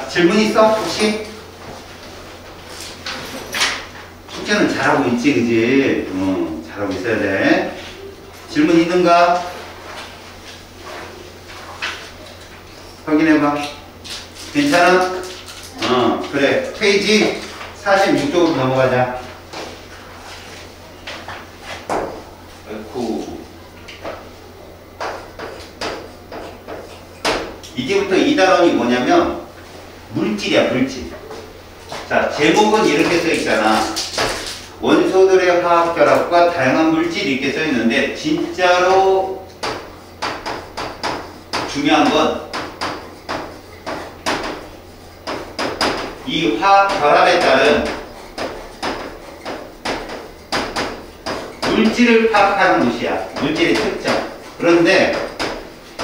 질문 있어? 혹시? 숙제는 잘하고 있지, 그지? 잘하고 있어야 돼. 질문 있는가? 확인해봐. 괜찮아? 그래. 페이지 46쪽으로 넘어가자. 아이쿠. 이제부터 이 단원이 뭐냐면 물질이야, 물질. 자, 제목은 이렇게 써 있잖아. 원소들의 화학결합과 다양한 물질이 이렇게 써 있는데, 진짜로 중요한 건 이 화학결합에 따른 물질을 파악하는 것이야. 물질의 특성. 그런데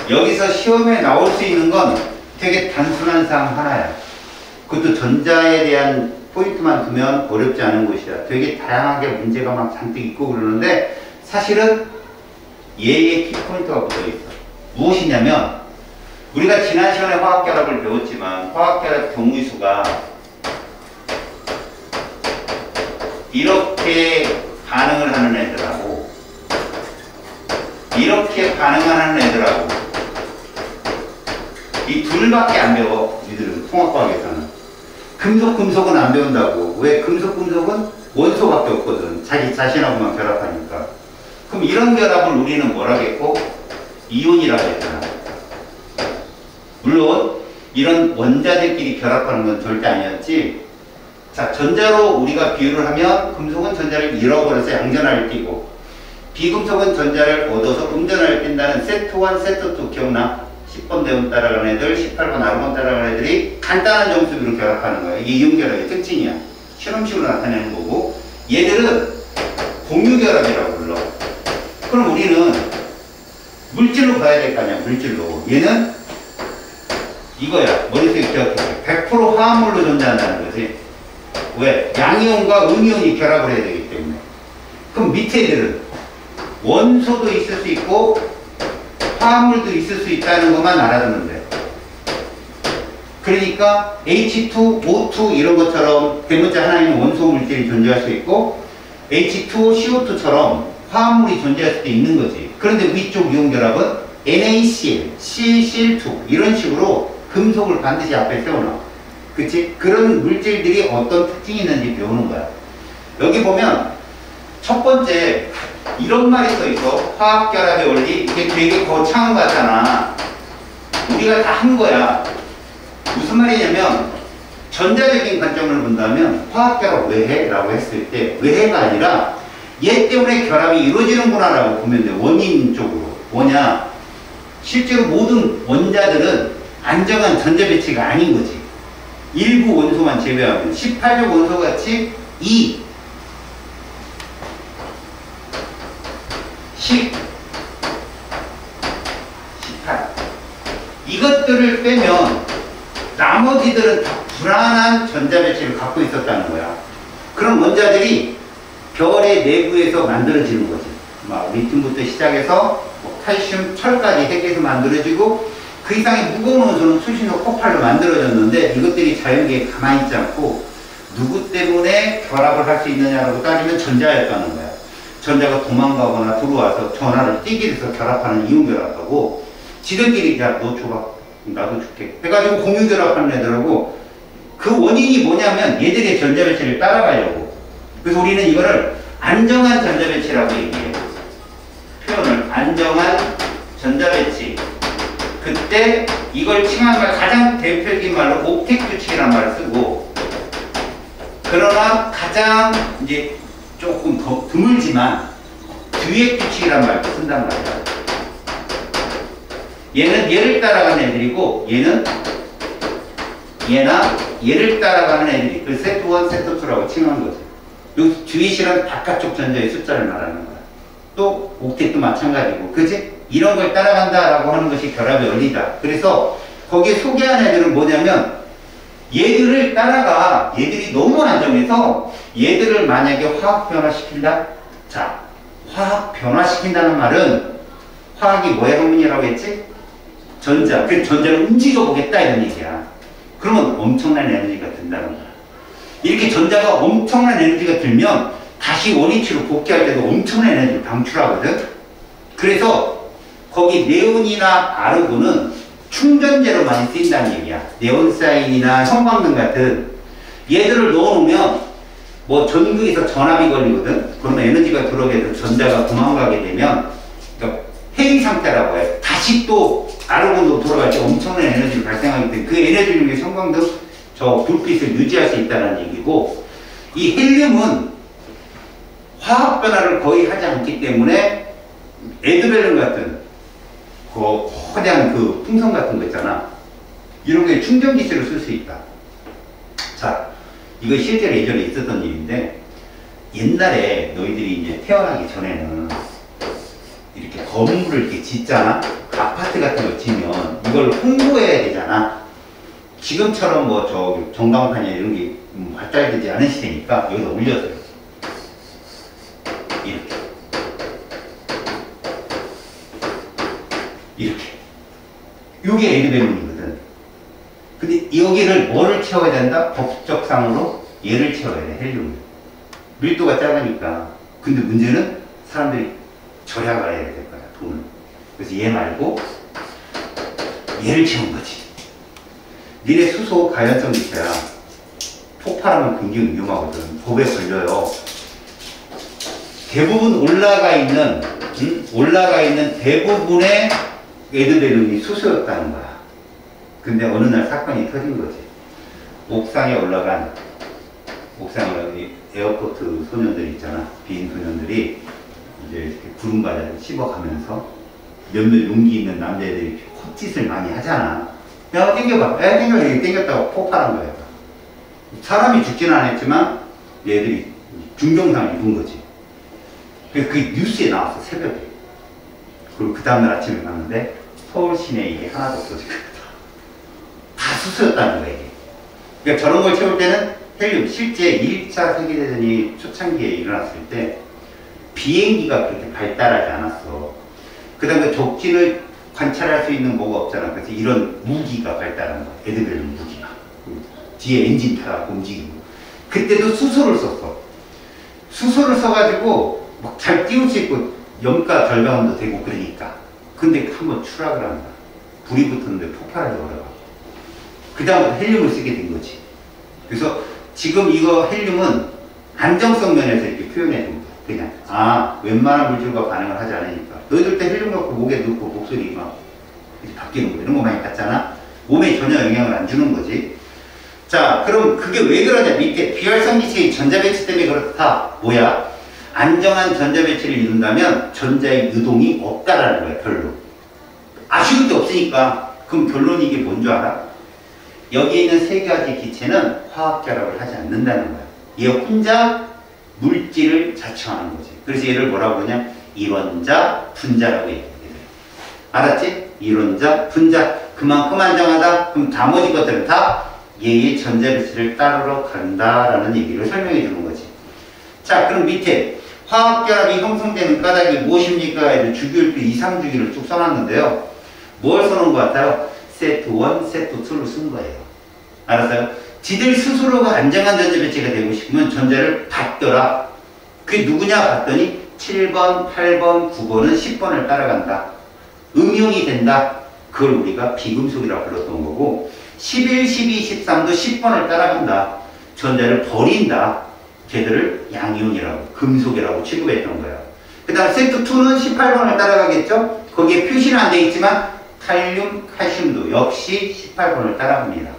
여기서 시험에 나올 수 있는 건 되게 단순한 사항 하나야. 그것도 전자에 대한 포인트만 두면 어렵지 않은 것이야. 되게 다양하게 문제가 막 잔뜩 있고 그러는데 사실은 얘의 키포인트가 붙어 있어. 무엇이냐면 우리가 지난 시간에 화학결합을 배웠지만 화학결합 경우의 수가 이렇게 반응을 하는 애들하고 이렇게 반응하는 애들하고 이 둘밖에 안 배워. 니들은 통합과학에서는. 금속은 안 배운다고. 왜? 금속은 원소밖에 없거든. 자기 자신하고만 결합하니까. 그럼 이런 결합을 우리는 뭐라겠고? 이온이라고 했잖아. 물론 이런 원자들끼리 결합하는 건 절대 아니었지. 자, 전자로 우리가 비유를 하면 금속은 전자를 잃어버려서 양전하를 띄고 비금속은 전자를 얻어서 음전하를 띈다는 세트 1, 세트 2 기억나? 10번 대운 따라가는 애들, 18번 아르곤 따라가는 애들이 간단한 정수비로 결합하는 거야. 이게 이온결합의 특징이야. 실험식으로 나타내는 거고, 얘들은 공유결합이라고 불러. 그럼 우리는 물질로 봐야 될 거 아니야, 물질로. 얘는 이거야. 머릿속에 기억해. 100% 화합물로 존재한다는 거지. 왜? 양이온과 음이온이 결합을 해야 되기 때문에. 그럼 밑에 애들은 원소도 있을 수 있고 화합물도 있을 수 있다는 것만 알아두면 돼. 그러니까 H2, O2 이런 것처럼 대문자 하나 있는 원소 물질이 존재할 수 있고 H2O, CO2처럼 화합물이 존재할 수도 있는 거지. 그런데 위쪽 이온결합은 NaCl, CCl2 이런 식으로 금속을 반드시 앞에 세워놔. 그치? 그런 물질들이 어떤 특징이 있는지 배우는 거야. 여기 보면 첫 번째 이런 말이 써 있어. 화학결합의 원리. 이게 되게 거창한 거 같잖아. 우리가 다 한 거야. 무슨 말이냐면 전자적인 관점을 본다면 화학결합 왜 해? 라고 했을 때 왜 해가 아니라 얘 때문에 결합이 이루어지는구나 라고 보면 돼. 원인 쪽으로. 뭐냐? 실제로 모든 원자들은 안정한 전자 배치가 아닌 거지. 일부 원소만 제외하면 18조 원소같이 2, 10, 18 이것들을 빼면 나머지들은 다 불안한 전자 배치를 갖고 있었다는 거야. 그런 원자들이 별의 내부에서 만들어지는 거지. 막 리튬부터 시작해서 칼슘, 철까지 핵에서 만들어지고 그 이상의 무거운 원소는 수신호 폭발로 만들어졌는데 이것들이 자연계에 가만히 있지 않고 누구 때문에 결합을 할 수 있느냐라고 따지면 전자였다는 거야. 전자가 도망가거나 들어와서 전하를 띄게 돼서 결합하는 이온결합하고 지들끼리 야 너 줘봐 나도 줄게 해가지고 공유결합하는 애들하고 그 원인이 뭐냐면 얘들의 전자배치를 따라가려고. 그래서 우리는 이거를 안정한 전자배치라고 얘기해요. 표현을 안정한 전자배치. 그때 이걸 칭한 말 가장 대표적인 말로 옥텟 규칙이라는 말을 쓰고, 그러나 가장 이제 조금 더 드물지만 듀엣 규칙이라는 말도 쓴단 말이야. 얘는 얘를 따라가는 애들이고 얘는 얘나 얘를 따라가는 애들이 그 세트 1, 세트 2라고 칭한 거지. 여기 듀엣이란 바깥쪽 전자의 숫자를 말하는 거야. 또 옥텟도 마찬가지고, 그치? 이런 걸 따라간다라고 하는 것이 결합의 원리다. 그래서 거기에 소개한 애들은 뭐냐면 얘들을 따라가. 얘들이 너무 안정해서 얘들을 만약에 화학 변화시킨다? 자, 화학 변화시킨다는 말은 화학이 뭐의 학문이라고 했지? 전자. 그 전자를 움직여 보겠다 이런 얘기야. 그러면 엄청난 에너지가 든다는 거야. 이렇게 전자가 엄청난 에너지가 들면 다시 원위치로 복귀할 때도 엄청난 에너지를 방출하거든. 그래서 거기 네온이나 아르곤은 충전재로 많이 쓰인다는 얘기야. 네온사인이나 형광등 같은 얘들을 넣어놓으면 뭐 전극에서 전압이 걸리거든. 그러면 에너지가 들어오게 돼서 전자가 도망가게 되면 그러니까 해리 상태라고 해. 다시 또 아르곤으로 돌아갈 때 엄청난 에너지를 발생하기 때문에 그 에너지를 위해 형광등 저 불빛을 유지할 수 있다는 얘기고, 이 헬륨은 화학 변화를 거의 하지 않기 때문에 에드벨룬 같은 그 거대한 그 풍선 같은 거 있잖아. 이런 게 충전 기체로 쓸 수 있다. 자, 이거 실제로 예전에 있었던 일인데, 옛날에 너희들이 이제 태어나기 전에는 이렇게 건물을 이렇게 짓잖아. 아파트 같은 거 지면 이걸 홍보해야 되잖아. 지금처럼 뭐 저 전광판이나 이런 게 발달되지 않은 시대니까 여기다 올려서요. 이렇게. 이렇게. 요게 에드벨룬이거든. 근데 여기를 뭐를 채워야 된다? 법적상으로 얘를 채워야 돼, 헬륨을. 밀도가 작으니까. 근데 문제는 사람들이 절약을 해야 될 거야, 돈을. 그래서 얘 말고 얘를 채운 거지. 니네 수소 가연성 기체야. 폭발하면 굉장히 위험하거든. 법에 걸려요. 대부분 올라가 있는 대부분의 에드벨룬이 수소였다는 거야. 근데 어느 날 사건이 터진 거지. 옥상에 올라간 에어포트 소년들 있잖아. 비인 소년들이 이제 이렇게 구름 바다를 씹어가면서 몇몇 용기 있는 남자애들이 헛짓을 많이 하잖아. 야, 땡겨봐. 이렇게 땡겼다고 폭발한 거야. 사람이 죽지는 않았지만 얘들이 중경상을 입은 거지. 그래서 그게 뉴스에 나왔어, 새벽에. 그리고 그 다음날 아침에 갔는데 서울 시내에 이게 하나도 없어지고 다 수소였다는 거야, 이게. 그러니까 저런 걸 채울 때는 헬륨, 실제 1차 세계대전이 초창기에 일어났을 때 비행기가 그렇게 발달하지 않았어. 그 다음에 적진을 관찰할 수 있는 뭐가 없잖아. 그래서 이런 무기가 발달한 거야. 에드벨룬 무기가. 뒤에 엔진 타고 움직이고. 그때도 수소를 썼어. 수소를 써가지고 막 잘 띄울 수 있고 염가 절감도 되고 그러니까. 근데 한번 추락을 한다. 불이 붙었는데 폭발하기 어려워. 그 다음부터 헬륨을 쓰게 된 거지. 그래서 지금 이거 헬륨은 안정성 면에서 이렇게 표현해 준 거야. 그냥 웬만한 물질과 반응을 하지 않으니까. 너희들 때 헬륨 갖고 목에 넣고 목소리 막 바뀌는 거 이런 거 많이 봤잖아. 몸에 전혀 영향을 안 주는 거지. 자, 그럼 그게 왜 그러냐? 밑에 비활성 기체의 전자배치 때문에 그렇다. 뭐야? 안정한 전자배치를 이룬다면 전자의 유동이 없다라는 거야, 별로. 아쉬울 게 없으니까. 그럼 결론이 이게 뭔 줄 알아? 여기에 있는 세 가지 기체는 화학 결합을 하지 않는다는 거야. 얘 혼자 물질을 자처하는 거지. 그래서 얘를 뭐라고 그러냐? 이론자, 분자라고 얘기해. 알았지? 이론자, 분자. 그만큼 안정하다. 그럼 나머지 것들은 다 얘의 전자배치를 따르러 간다라는 얘기를 설명해 주는 거지. 자, 그럼 밑에 화학결합이 형성되는 까닭이 무엇입니까? 주기율표 이상주기를 쭉 써놨는데요. 뭘 써놓은 것 같아요? 세트 1, 세트 2를 쓴 거예요. 알았어요? 지들 스스로가 안정한 전자배치가 되고 싶으면 전자를 받더라. 그게 누구냐 봤더니 7번, 8번, 9번은 10번을 따라간다. 음용이 된다. 그걸 우리가 비금속이라고 불렀던 거고 11, 12, 13도 10번을 따라간다. 전자를 버린다. 걔들을 양이온이라고 금속이라고 취급했던 거예요. 그 다음 세트 2는 18번을 따라가겠죠. 거기에 표시는 안 되어 있지만 칼륨, 칼슘도 역시 18번을 따라갑니다.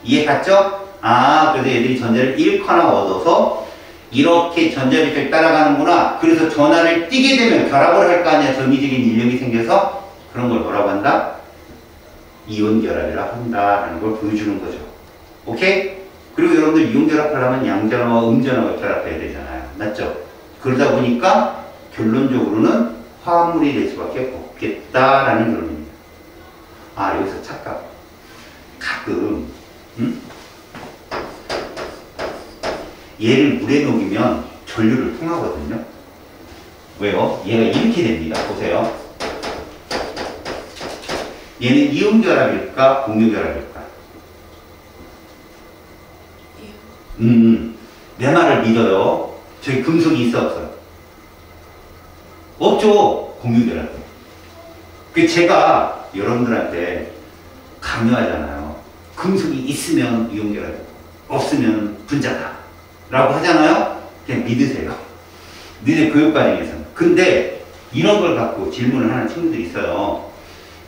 이해 갔죠? 그래서 얘들이 전자를 잃거나 얻어서 이렇게 전자배치를 따라가는구나. 그래서 전하를 띄게 되면 결합을 할 거 아니야. 전기적인 인력이 생겨서 그런 걸 뭐라고 한다? 이온 결합이라 한다라는 걸 보여주는 거죠. 오케이? 그리고 여러분들 이온 결합하려면 양전하와 음전하가 결합해야 되잖아요. 맞죠? 그러다 보니까 결론적으로는 화합물이 될 수밖에 없겠다라는 결론입니다. 여기서 착각. 가끔 얘를 물에 녹이면 전류를 통하거든요. 왜요? 얘가 이렇게 됩니다. 보세요. 얘는 이온결합일까? 공유결합일까? 내 말을 믿어요. 저기 금속이 있어 없어요? 없죠. 공유결합. 그 제가 여러분들한테 강요하잖아요. 금속이 있으면 이온결합, 없으면 분자다 라고 하잖아요. 그냥 믿으세요. 너네 교육과정에서는. 근데 이런 걸 갖고 질문을 하는 친구들이 있어요.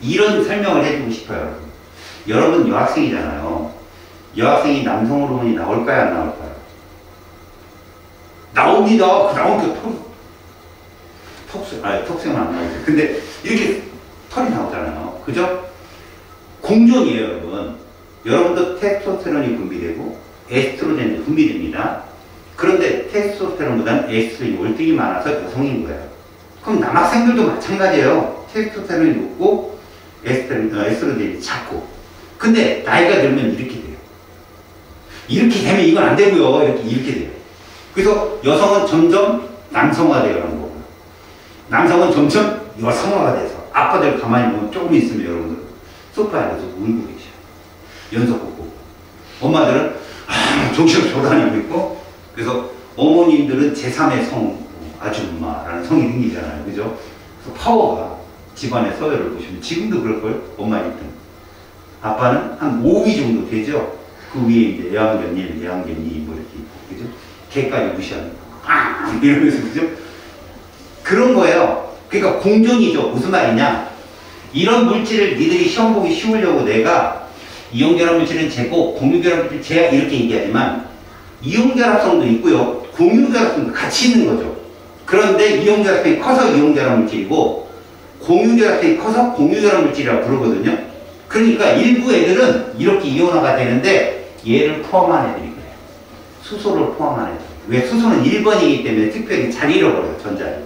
이런 설명을 해주고 싶어요. 여러분 여학생이잖아요. 여학생이 남성 호르몬이 나올까요? 안 나올까요? 나옵니다. 그 나온 게 턱수는 안 나오죠. 근데 이렇게 털이 나오잖아요. 그죠? 공존이에요, 여러분. 여러분도 테스토스테론이 분비되고 에스트로겐이 분비됩니다. 그런데 테스토스테론보다는 에스트로겐이 월등히 많아서 여성인 거예요. 그럼 남학생들도 마찬가지예요. 테스토스테론이 높고 에스트로겐이 작고. 근데 나이가 들면 이렇게 돼요. 이렇게 되면 이건 안 되고요. 이렇게 돼요. 그래서 여성은 점점 남성화되어 가는 거고요. 남성은 점점 여성화가 돼서 아빠들 가만히 보면 조금 있으면 여러분들 소파에 앉아서 울고 계셔요. 연속 꽂고. 엄마들은 정신을 조다니고 있고. 그래서 어머님들은 제3의 성 아줌마라는 성이 생기잖아요. 그죠? 그래서 파워가 집안의 서열을 보시면 지금도 그럴걸? 엄마 1등. 아빠는 한 5위 정도 되죠? 그 위에 이제 예왕견 1, 예왕견 2 뭐 이렇게 있고. 그죠? 걔까지 무시하는 거. 이러면서 그죠? 그런 거예요. 그러니까 공존이죠. 무슨 말이냐? 이런 물질을 니들이 시험 보기 쉬우려고 내가 이온결합 물질은 제고 공유결합 물질 제야 이렇게 얘기하지만 이온결합성도 있고요. 공유결합성도 같이 있는 거죠. 그런데 이온결합성이 커서 이온결합 물질이고 공유결합성이 커서 공유결합 물질이라고 부르거든요. 그러니까 일부 애들은 이렇게 이온화가 되는데 얘를 포함한 애들이 그래요. 수소를 포함한 애들. 왜? 수소는 1번이기 때문에 특별히 잘 잃어버려요. 전자를.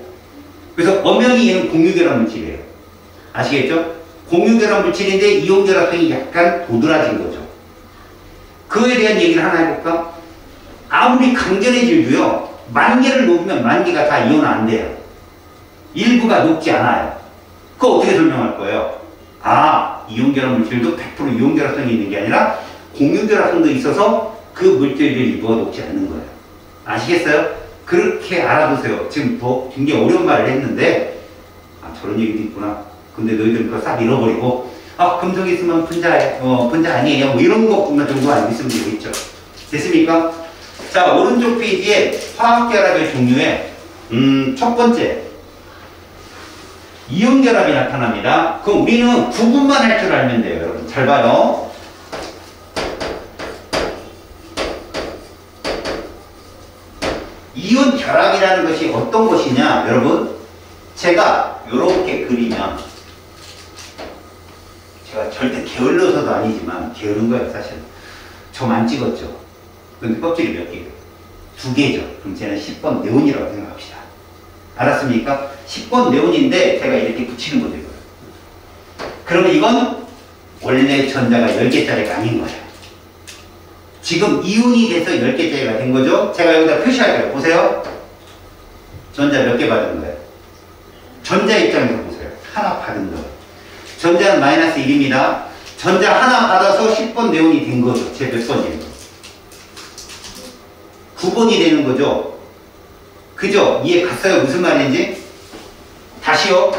그래서 엄연히 얘는 공유결합 물질이에요. 아시겠죠? 공유결합 물질인데 이온결합성이 약간 도드라진 거죠. 그거에 대한 얘기를 하나 해볼까? 아무리 강전의 질도요. 10,000개를 녹으면 10,000개가 다 이온화 안 돼요. 일부가 녹지 않아요. 그거 어떻게 설명할 거예요? 아, 이온결합 물질도 100% 이온결합성이 있는 게 아니라 공유결합성도 있어서 그 물질들 일부가 녹지 않는 거예요. 아시겠어요? 그렇게 알아두세요. 지금 더 굉장히 어려운 말을 했는데 저런 얘기도 있구나. 근데 너희들 그거 싹 잃어버리고 금속이 있으면 분자 아니에요. 뭐 이런 것만 정도 알고 있으면 되겠죠. 됐습니까? 자, 오른쪽 페이지에 화학결합의 종류에 첫 번째 이온결합이 나타납니다. 그럼 우리는 구분만 할 줄 알면 돼요. 여러분 잘 봐요. 이온결합이라는 것이 어떤 것이냐, 여러분? 제가 이렇게 그리면, 제가 절대 게을러서도 아니지만, 게으른 거예요, 사실. 저만 찍었죠. 근데 껍질이 몇 개예요? 2개죠. 그럼 쟤는 10번 네온이라고 생각합시다. 알았습니까? 10번 네온인데, 제가 이렇게 붙이는 거죠, 이거. 그러면 이건 원래 전자가 10개짜리가 아닌 거예요. 지금 이온이 돼서 10개짜리가 된 거죠? 제가 여기다 표시할게요. 보세요. 전자 몇 개 받은 거예요? 전자 입장에서 보세요. 하나 받은 거예요. 전자는 마이너스 1입니다. 전자 하나 받아서 10번 네온이 된 거죠. 제 몇 번이에요? 9번이 되는 거죠. 그죠? 이해 갔어요? 무슨 말인지? 다시요.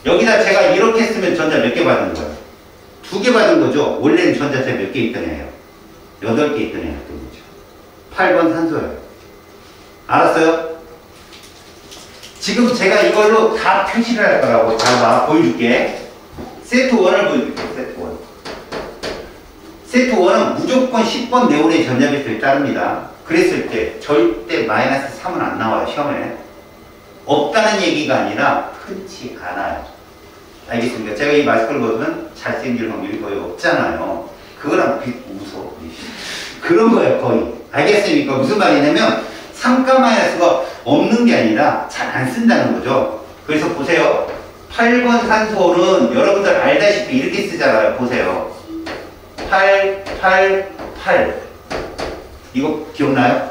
여기다 제가 이렇게 쓰면 전자 몇 개 받은 거예요? 2개 받은 거죠? 원래는 전자체 몇 개 있던 애예요? 8개 있던 애였던 거죠. 8번 산소예요. 알았어요? 지금 제가 이걸로 다 표시를 할 거라고. 자, 보여줄게. 세트 1을 보여줄게. 세트 1. 세트 1은 무조건 10번 네온의 전자배수에 따릅니다. 그랬을 때 절대 마이너스 3은 안 나와요. 시험에. 없다는 얘기가 아니라 흔치 않아요. 알겠습니까? 제가 이 마스크를 벗으면 잘생길 확률이 거의 없잖아요. 그거랑 웃어. 그런 거예요, 거의. 알겠습니까? 무슨 말이냐면 3가 마이너스가 없는 게 아니라 잘 안 쓴다는 거죠. 그래서 보세요. 8번 산소는 여러분들 알다시피 이렇게 쓰잖아요. 보세요. 8, 8, 8. 이거 기억나요?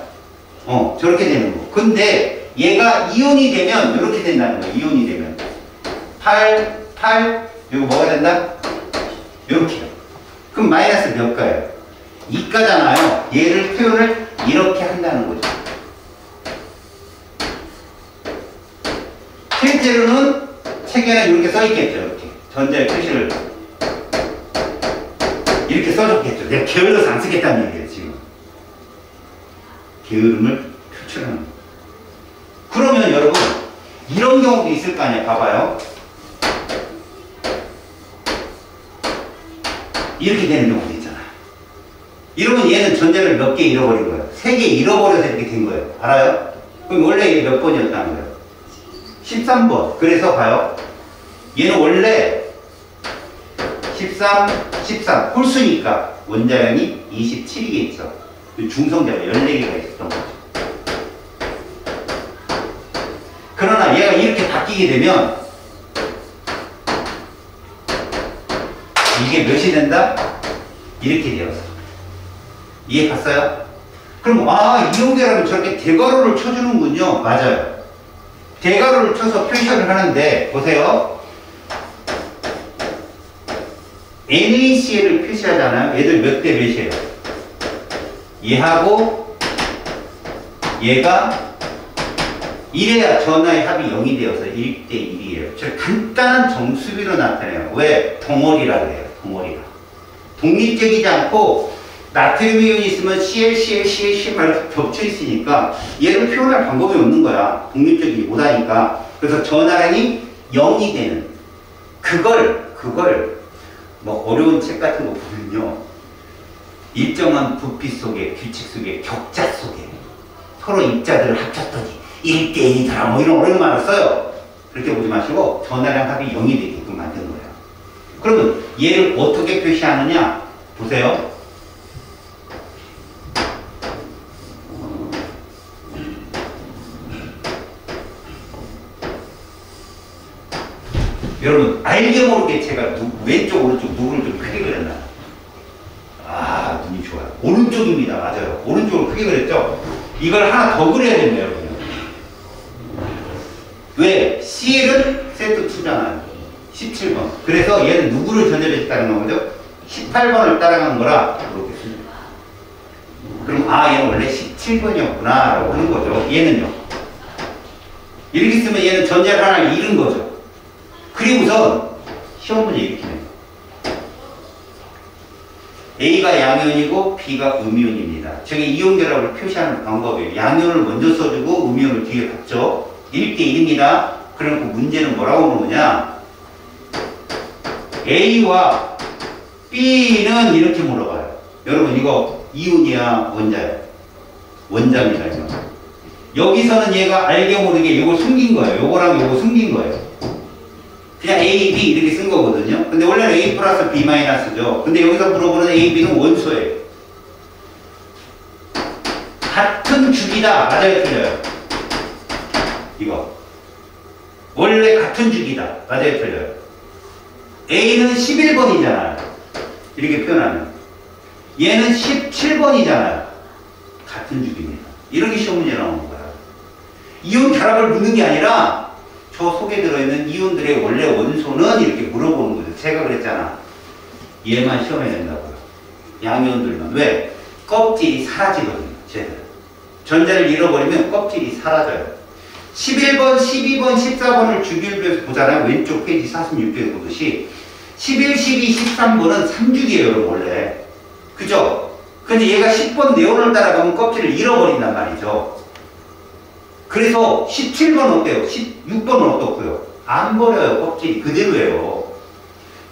저렇게 되는 거. 근데 얘가 이온이 되면 이렇게 된다는 거예요. 이온이 되면. 8, 8. 이거 뭐가 된다? 이렇게요. 그럼 마이너스 몇 가예요? 2가잖아요. 얘를 표현을 이렇게 한다는 거죠. 실제로는 책에는 이렇게 써있겠죠. 이렇게 전자의 표시를 이렇게 써줬겠죠. 내가 게을러서 안 쓰겠다는 얘기예요. 지금 게으름을 표출하는 거예요. 그러면 여러분 이런 경우도 있을 거 아니에요. 봐봐요. 이렇게 되는 경우도 있잖아. 이러면 얘는 전자를 몇 개 잃어버린 거예요. 3개 잃어버려서 이렇게 된 거예요. 알아요? 그럼 원래 이게 몇 번이었다는 거예요? 13번. 그래서 봐요. 얘는 원래 13, 13 홀수니까 원자량이 27이겠죠. 중성자가 14개가 있었던 거죠. 그러나 얘가 이렇게 바뀌게 되면 이게 몇이 된다? 이렇게 되었어. 이해 갔어요? 그럼 이용계라면 저렇게 대괄호를 쳐주는군요. 맞아요. 대괄호를 쳐서 표시를 하는데 보세요. NaCl을 표시하잖아요. 얘들 몇 대 몇이에요? 얘하고 얘가 이래야 전하의 합이 0이 되어서 1대 1이에요. 저 간단한 정수비로 나타내요. 왜? 덩어리라 그래요. 덩어리가. 독립적이지 않고 나트륨 이온이 있으면 CL 말고 겹쳐 있으니까 얘를 표현할 방법이 없는 거야. 독립적이지 못하니까. 그래서 전하량이 0이 되는 그걸 뭐 어려운 책 같은 거 보면요. 일정한 부피 속에 규칙 속에 격자 속에 서로 입자들을 합쳤더니 1대 1이더라 뭐 이런 어려운 말을 써요. 그렇게 보지 마시고 전하량 합이 0이 되게끔 만든 거예요. 그러면 얘를 어떻게 표시하느냐 보세요. 여러분 알게 모르게 제가 왼쪽 오른쪽 누구를 좀 크게 그렸나? 눈이 좋아요. 오른쪽입니다. 맞아요. 오른쪽을 크게 그렸죠? 이걸 하나 더 그려야 됩니다. 여러분. 왜? CL은 세트 2잖아요. 17번. 그래서 얘는 누구를 전자배치 따라가는 거죠? 18번을 따라가는 거라 이렇게 씁니다. 그럼 얘는 원래 17번이었구나 라고 하는 거죠. 얘는요. 이렇게 쓰면 얘는 전자를 하나 잃은 거죠. 그리고선 시험 문제 이렇게 해요. A가 양이온이고 B가 음이온입니다. 저게 이온결합을 표시하는 방법이에요. 양이온을 먼저 써주고 음이온을 뒤에 받죠. 1대 1입니다. 그럼 그 문제는 뭐라고 물어보냐? A와 B는 이렇게 물어봐요. 여러분 이거 이온이야 원자야? 원자입니다. 이거. 여기서는 얘가 알게 모르게 이거 숨긴 거예요. 요거랑 요거 숨긴 거예요. 그냥 A, B 이렇게 쓴 거거든요. 근데 원래는 A 플러스 B 마이너스죠. 근데 여기서 물어보는 A, B는 원소예요. 같은 주기다. 맞아요, 틀려요? 이거. 원래 같은 주기다. 맞아요, 틀려요? A는 11번이잖아요. 이렇게 표현하면. 얘는 17번이잖아요. 같은 주기입니다. 이렇게 시험 문제 나오는 거야. 이온 결합을 묻는 게 아니라 저 속에 들어있는 이온들의 원래 원소는 이렇게 물어보는 거죠. 제가 그랬잖아. 얘만 시험에 낸다고요. 양이온들만. 왜? 껍질이 사라지거든요. 쟤들. 전자를 잃어버리면 껍질이 사라져요. 11번, 12번, 14번을 주기율표에서 보잖아요. 왼쪽 페이지 46쪽에 보듯이 11, 12, 13번은 3주기예요. 여러분 원래. 그죠? 근데 얘가 10번 네온을 따라가면 껍질을 잃어버린단 말이죠. 그래서 17번 어때요? 16번은 어떻고요? 안 버려요. 껍질이 그대로예요.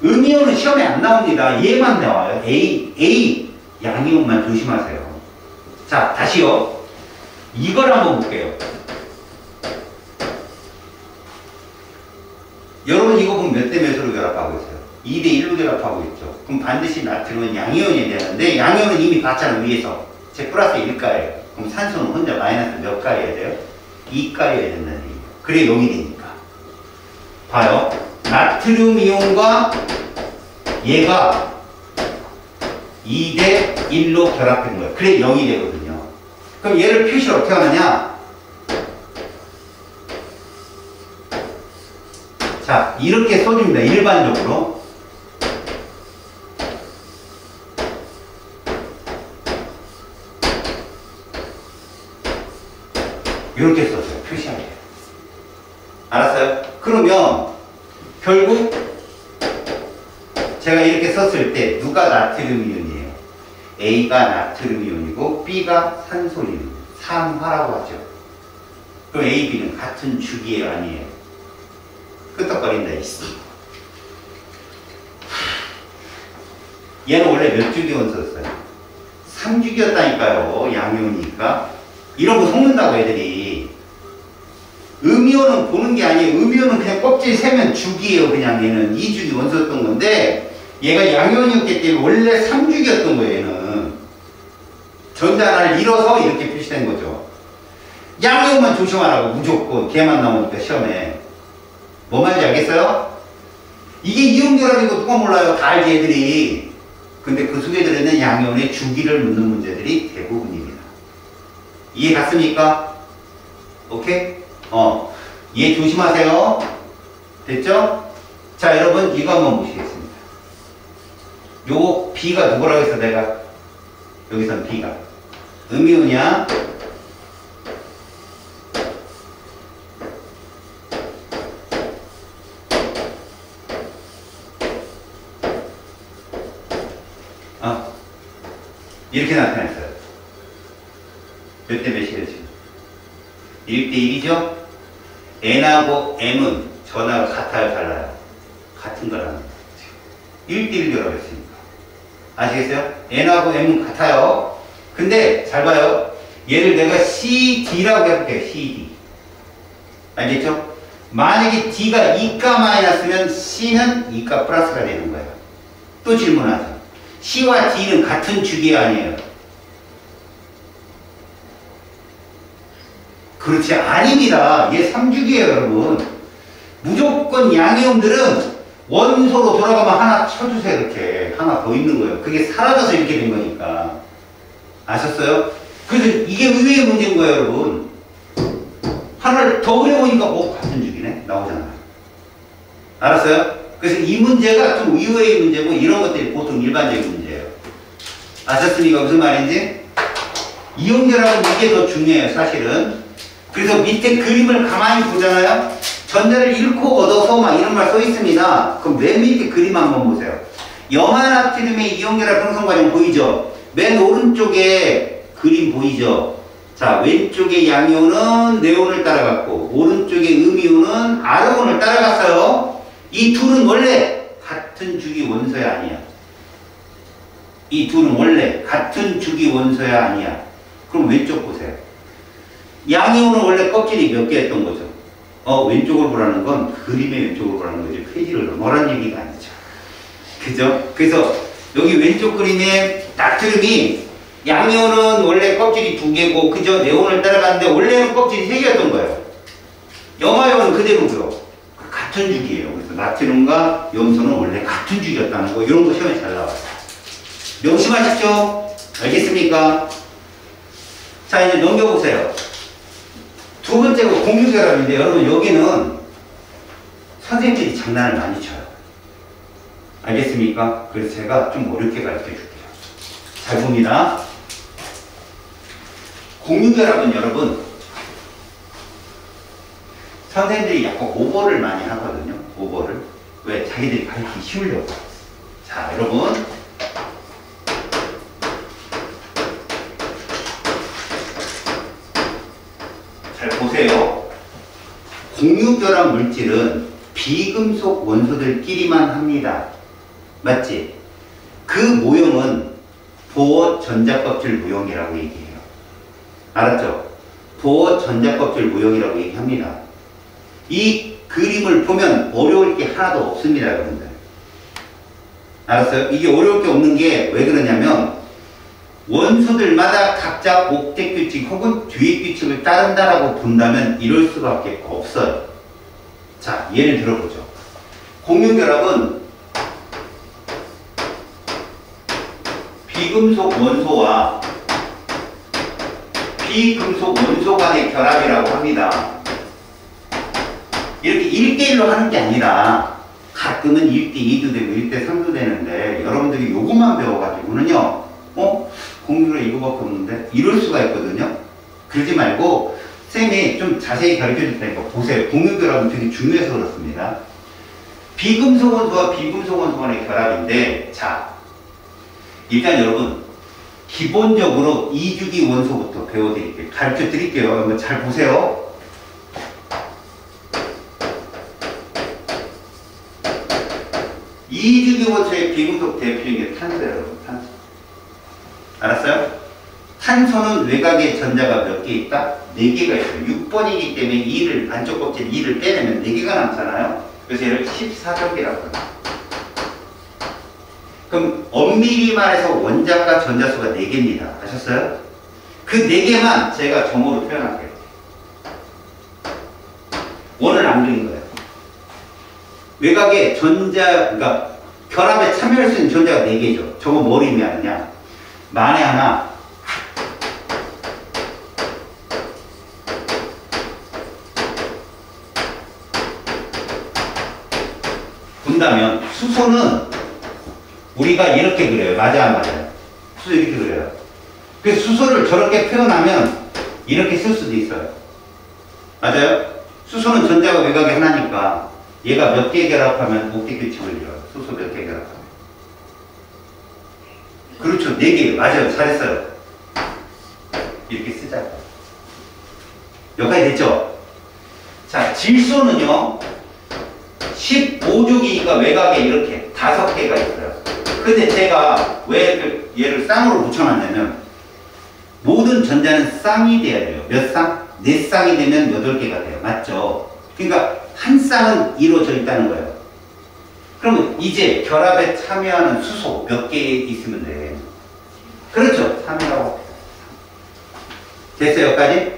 음이온은 시험에 안 나옵니다. 얘만 나와요. A 양이온만 조심하세요. 자, 다시요. 이걸 한번 볼게요. 여러분 이거 보면 몇 대 몇으로 결합하고 있어요? 2대 1로 결합하고 있죠. 그럼 반드시 나트륨은 양이온이 되는데 양이온은 이미 봤잖아요. 위에서. 제 플러스 1가예요. 그럼 산소는 혼자 마이너스 몇 가여야 돼요? 2가여야 된다는 얘기예요. 그래 0이 되니까. 봐요. 나트륨 이온과 얘가 2대 1로 결합된 거예요. 그래 0이 되거든요. 그럼 얘를 표시를 어떻게 하느냐? 자, 이렇게 써줍니다. 일반적으로. 이렇게 써서요. 표시하게. 알았어요? 그러면 결국 제가 이렇게 썼을 때 누가 나트륨 이온이에요? A가 나트륨 이온이고 B가 산소 이온. 산화라고 하죠. 그럼 A, B는 같은 주기예요? 아니에요? 끄떡거린다 있어. 얘는 원래 몇 주기 원소였어요? 3주기였다니까요. 양이온이니까. 이런 거 속는다고 애들이. 음이온은 보는 게 아니에요. 음이온은 그냥 껍질 세면 주기예요. 그냥 얘는 2주기 원소였던 건데 얘가 양이온이었기 때문에 원래 3주기였던 거예요. 얘는 전자 하나를 잃어서 이렇게 표시된 거죠. 양이온만 조심하라고 무조건 걔만 나오니까 시험에. 뭐 말인지 알겠어요? 이게 이온결합이고 누가 몰라요. 다 알지 애들이. 근데 그 속에 들어있는 양이온의 주기를 묻는 문제들이 대부분입니다. 이해 갔습니까? 오케이? 얘 조심하세요. 됐죠? 자, 여러분, 이거 한번 보시겠습니다. 요 B가 누구라고 했어, 내가? 여기선 B가. 음이온이야? 이렇게 나타났어요. 몇 대 몇이에요, 지금? 1대 1이죠? N하고 M은 전화가 같아요, 달라요? 같은 거라는 거죠. 1대1 결합했으니까. 아시겠어요? N하고 M은 같아요. 근데 잘 봐요. 얘를 내가 CD라고 해볼게요. CD. 알겠죠? 만약에 D가 2가 마이너스면 C는 2가 플러스가 되는 거예요. 또 질문하죠. C와 D는 같은 주기 아니에요? 그렇지, 아닙니다. 얘 3주기예요, 여러분. 무조건 양이온들은 원소로 돌아가면 하나 쳐주세요, 이렇게. 하나 더 있는 거예요. 그게 사라져서 이렇게 된 거니까. 아셨어요? 그래서 이게 의외의 문제인 거예요, 여러분. 하나를 더 그려보니까, 같은 주기네? 나오잖아요. 알았어요? 그래서 이 문제가 좀 의외의 문제고, 이런 것들이 보통 일반적인 문제예요. 아셨습니까? 무슨 말인지? 이온결합은 이게 더 중요해요, 사실은. 그래서 밑에 그림을 가만히 보잖아요. 전자를 잃고 얻어서 막 이런 말 써 있습니다. 그럼 맨 밑에 그림 한번 보세요. 염화나트륨의 이온결합 형성 과정 보이죠? 맨 오른쪽에 그림 보이죠? 자, 왼쪽에 양이온은 네온을 따라갔고 오른쪽에 음이온은 아르곤을 따라갔어요. 이 둘은 원래 같은 주기 원소야 아니야? 이 둘은 원래 같은 주기 원소야 아니야? 그럼 왼쪽 보세요. 양이온은 원래 껍질이 몇 개 했던 거죠? 왼쪽으로 보라는 건 그림의 왼쪽으로 보라는 거지 페이지를 넘어란 얘기가 아니죠. 그죠? 그래서 여기 왼쪽 그림에 나트륨이 양이온은 원래 껍질이 2개고 그죠? 네온을 따라갔는데 원래는 껍질이 3개였던 거예요. 염화이온은 그대로고요. 같은 주기예요. 그래서 나트륨과 염소는 원래 같은 주기였다는 거 이런 거 시험에 잘 나와요. 명심하십시오. 알겠습니까? 자, 이제 넘겨보세요. 두 번째가 공유결합인데 여러분 여기는 선생님들이 장난을 많이 쳐요. 알겠습니까? 그래서 제가 좀 어렵게 가르쳐 줄게요. 잘 봅니다. 공유결합은 여러분 선생님들이 약간 오버를 많이 하거든요. 오버를. 왜? 자기들이 가르치기 쉬우려고. 자, 여러분 잘 보세요. 공유결합 물질은 비금속 원소들끼리만 합니다. 맞지? 그 모형은 보어 전자껍질 모형이라고 얘기해요. 알았죠? 보어 전자껍질 모형이라고 얘기합니다. 이 그림을 보면 어려울 게 하나도 없습니다, 여러분들. 알았어요? 이게 어려울 게 없는 게 왜 그러냐면 원소들마다 각자 옥택 규칙 혹은 뒤의 규칙을 따른다라고 본다면 이럴 수밖에 없어요. 자, 예를 들어보죠. 공유결합은 비금속 원소와 비금속 원소 간의 결합이라고 합니다. 이렇게 1대1로 하는 게 아니라 가끔은 1대2도 되고 1대3도 되는데 여러분들이 요것만 배워가지고는요 공유를 이거밖에 없는데 이럴 수가 있거든요. 그러지 말고 쌤이 좀 자세히 가르쳐 줄 테니까 보세요. 공유결합은 되게 중요해서 그렇습니다. 비금속 원소와 비금속 원소 간의 결합인데, 자, 일단 여러분, 기본적으로 이주기 원소부터 배워드릴게요. 가르쳐 드릴게요. 한번 잘 보세요. 이주기 원소의 비금속 대표적인 게 탄소예요, 여러분. 탄소. 알았어요? 탄소는 외곽에 전자가 몇 개 있다? 4개가 있어요. 6번이기 때문에 2를, 안쪽 껍질 2를 빼내면 4개가 남잖아요. 그래서 얘를 14적이라고 해요. 그럼 엄밀히 말해서 원자과 전자수가 4개입니다. 아셨어요? 그 4개만 제가 점으로 표현할게요. 원을 안 그린 거예요. 외곽에 전자, 그러니까 결합에 참여할 수 있는 전자가 4개죠. 저거 뭘 의미하느냐? 만에 하나 본다면 수소는 우리가 이렇게 그려요. 맞아 안 맞아요? 수소 이렇게 그려요. 그래서 수소를 저렇게 표현하면 이렇게 쓸 수도 있어요. 맞아요? 수소는 전자가 외곽에 하나니까 얘가 몇 개 결합하면 옥텟 규칙을 이뤄요. 수소 몇 개 결합하면. 그렇죠. 4개. 맞아요. 잘했어요. 이렇게 쓰자고. 여기까지 됐죠? 자, 질소는요. 15족이니까 외곽에 이렇게 5개가 있어요. 근데 제가 왜 얘를 쌍으로 붙여놨냐면 모든 전자는 쌍이 돼야 돼요. 몇 쌍? 4쌍이 되면 8개가 돼요. 맞죠? 그러니까 한 쌍은 이루어져 있다는 거예요. 그러면 이제 결합에 참여하는 수소 몇 개 있으면 돼? 그렇죠. 3이라고. 됐어요? 여기까지?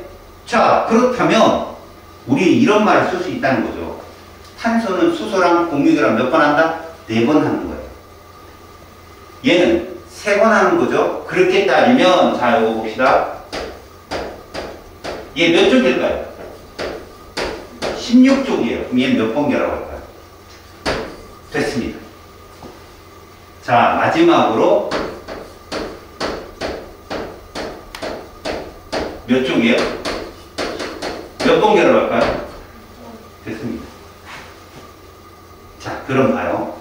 자, 그렇다면 우리 이런 말을 쓸 수 있다는 거죠. 탄소는 수소랑 공유결합 몇 번 한다? 4번 하는 거예요. 얘는 3번 하는 거죠. 그렇게 따지면 자, 이거 봅시다. 얘 몇 쪽일까요? 16쪽이에요. 그럼 얘는 몇 번 결합할까요? 됐습니다. 자, 마지막으로 몇 쪽이에요? 몇 번 결합할까요? 됐습니다. 자, 그럼 봐요.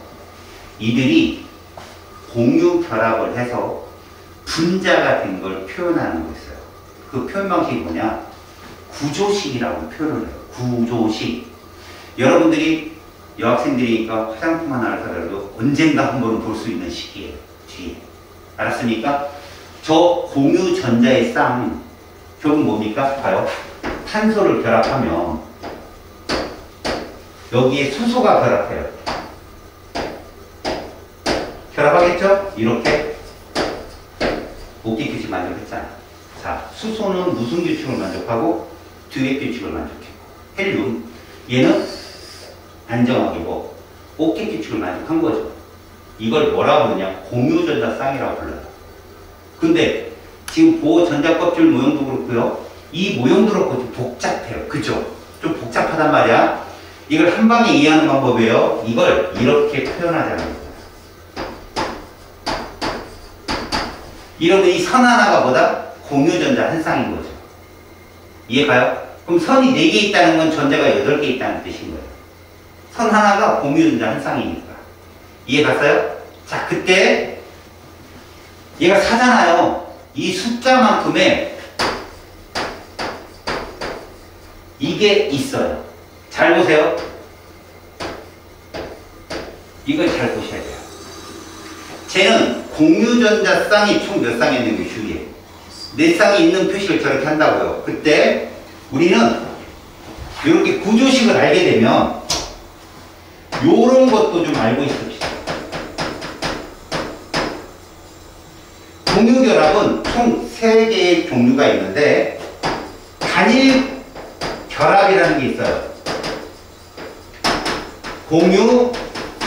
이들이 공유 결합을 해서 분자가 된 걸 표현하는 거 있어요. 그 표현 방식이 뭐냐? 구조식이라고 표현을 해요. 구조식. 여러분들이 여학생들이니까 화장품 하나를 사더라도 언젠가 한 번은 볼 수 있는 식이에요. 뒤에. 알았습니까? 저 공유 전자의 쌍, 결국 뭡니까? 봐요. 탄소를 결합하면 여기에 수소가 결합해요. 결합하겠죠? 이렇게 옥텟 규칙 만족했잖아. 자, 수소는 무슨 규칙을 만족하고 듀엣 규칙을 만족했고, 헬륨 얘는 안정하기고 옥텟 규칙을 만족한 거죠. 이걸 뭐라고 부르냐? 공유전자 쌍이라고 불러요. 근데 지금 보호 전자 껍질 모형도 그렇고요. 이 모형도 그렇고 좀 복잡해요. 그죠? 좀 복잡하단 말이야. 이걸 한 방에 이해하는 방법이에요. 이걸 이렇게 표현하자는 거예요. 이러면 이 선 하나가 뭐다? 공유전자 한 쌍인 거죠. 이해가요? 그럼 선이 4개 있다는 건 전자가 8개 있다는 뜻인 거예요. 선 하나가 공유전자 한 쌍이니까. 이해갔어요? 자, 그때 얘가 4잖아요. 이 숫자만큼의 이게 있어요. 잘 보세요. 이걸 잘 보셔야 돼요. 쟤는 공유전자 쌍이 총 몇 쌍이 있는 게 주의해요. 4쌍이 있는 표시를 저렇게 한다고요. 그때 우리는 이렇게 구조식을 알게 되면 요런 것도 좀 알고 있읍시다. 공유결합은 총 3개의 종류가 있는데 단일 결합이라는 게 있어요. 공유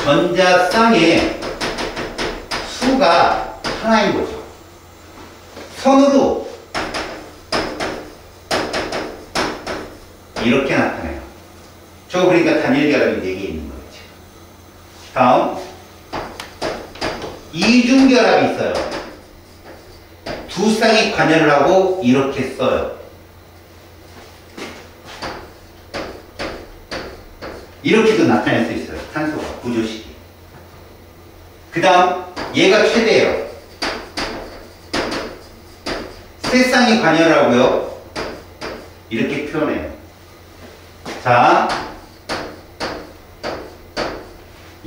전자 쌍의 수가 하나인 거죠. 선으로 이렇게 나타나요. 저거 그러니까 단일 결합이 4개 있는 거죠. 다음 이중 결합이 있어요. 2쌍이 관여를 하고 이렇게 써요. 이렇게도 나타낼 수 있어요. 탄소가 구조식이. 그 다음 얘가 최대예요. 세쌍이 관여라고요. 이렇게 표현해요. 자,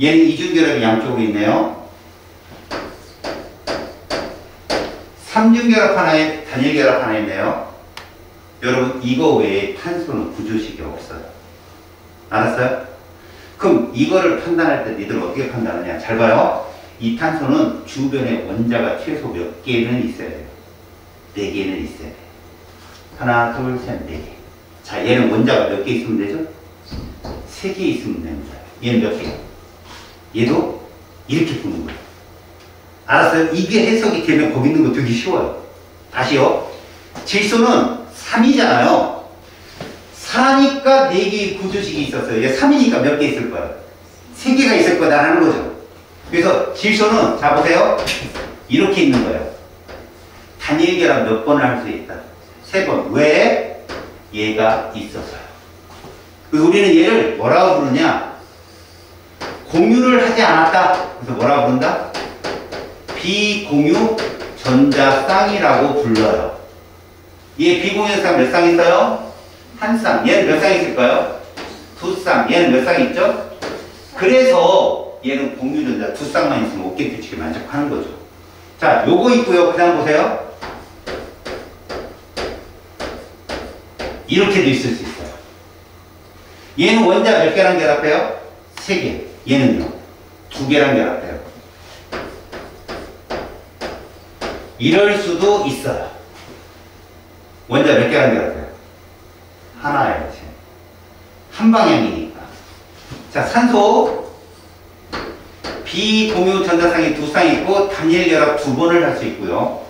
얘는 이중결합이 양쪽으로 있네요. 삼중결합 하나에 단일결합 하나 있네요. 여러분 이거 외에 탄소는 구조식이 없어요. 알았어요? 그럼 이거를 판단할 때 니들 어떻게 판단하냐? 잘 봐요. 이 탄소는 주변에 원자가 최소 몇 개는 있어야 돼요. 4개는 있어야 돼요. 하나, 둘, 셋, 4개. 자, 얘는 원자가 몇 개 있으면 되죠? 3개 있으면 됩니다. 얘는 몇 개? 얘도 이렇게 보는 거예요. 알았어요? 이게 해석이 되면 거기 있는 거 되게 쉬워요. 다시요. 질소는 3이잖아요. 4니까 4개의 구조식이 있었어요. 얘 3이니까 몇 개 있을 거예요? 3개가 있을 거다라는 거죠. 그래서 질소는, 자 보세요. 이렇게 있는 거예요. 단일결합 몇 번을 할 수 있다? 3번. 왜? 얘가 있어서요. 그래서 우리는 얘를 뭐라고 부르냐? 공유를 하지 않았다. 그래서 뭐라고 부른다? 비공유 전자쌍이라고 불러요. 얘 비공유 쌍 몇 쌍 있어요? 한 쌍. 얘는 몇 쌍 있을까요? 2쌍. 얘는 몇 쌍 있죠? 그래서 얘는 공유 전자 2쌍만 있으면 옥폿 규칙에 만족하는 거죠. 자, 요거 있고요. 그 다음 보세요. 이렇게도 있을 수 있어요. 얘는 원자 몇 개랑 결합해요? 3개. 얘는요? 2개랑 결합해요. 이럴 수도 있어요. 원자 몇 개랑 결합해요? 하나예요. 한 방향이니까. 자, 산소 비공유 전자쌍이 2쌍 있고 단일 결합 2번을 할 수 있고요.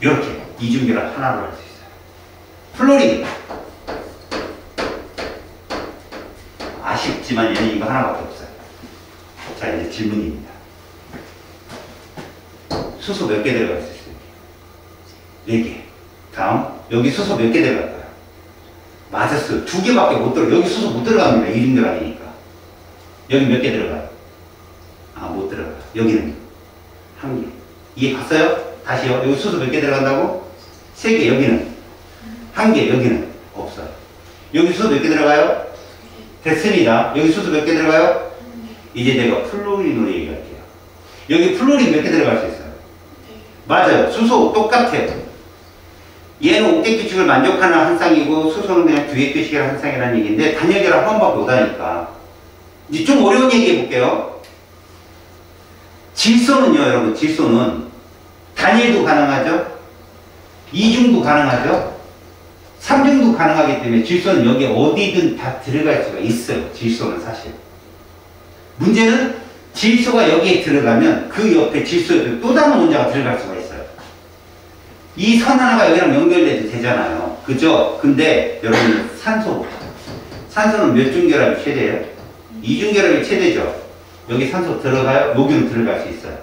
이렇게 이중결합 하나로 할 수 있어요. 플로린 아쉽지만 얘는 이거 하나밖에 없어요. 자, 이제 질문입니다. 수소 몇 개 들어갈 수 있어요? 4개. 다음 여기 수소 몇 개 들어갈까요? 맞았어요. 2개밖에 못 들어가요. 여기 수소 못 들어갑니다. 이중결합이니까. 여기 몇 개 들어가요? 아, 못 들어가요. 여기는 1개. 이해 갔어요? 다시요. 여기 수소 몇 개 들어간다고? 3개. 여기는 1개. 여기는 없어요. 여기 수소 몇 개 들어가요? 됐습니다. 여기 수소 몇 개 들어가요? 이제 내가 플로린으로 얘기할게요. 여기 플로린 몇 개 들어갈 수 있어요? 맞아요. 수소 똑같아요. 얘는 옥폿 규칙을 만족하는 한 쌍이고 수소는 그냥 듀엣 규칙의 한 쌍이라는 얘기인데 단일결합 한 번밖에 못하니까 이제 좀 어려운 얘기 해볼게요. 질소는요, 여러분, 질소는 단일도 가능하죠, 이중도 가능하죠, 삼중도 가능하기 때문에 질소는 여기 어디든 다 들어갈 수가 있어요. 질소는 사실. 문제는 질소가 여기에 들어가면 그 옆에 질소에 또 다른 원자가 들어갈 수가 있어요. 이 선 하나가 여기랑 연결돼도 되잖아요. 그죠? 근데 여러분 산소는 몇 중결합이 최대예요? 이중결합이 최대죠. 여기 산소 들어가요? 여기로 들어갈 수 있어요.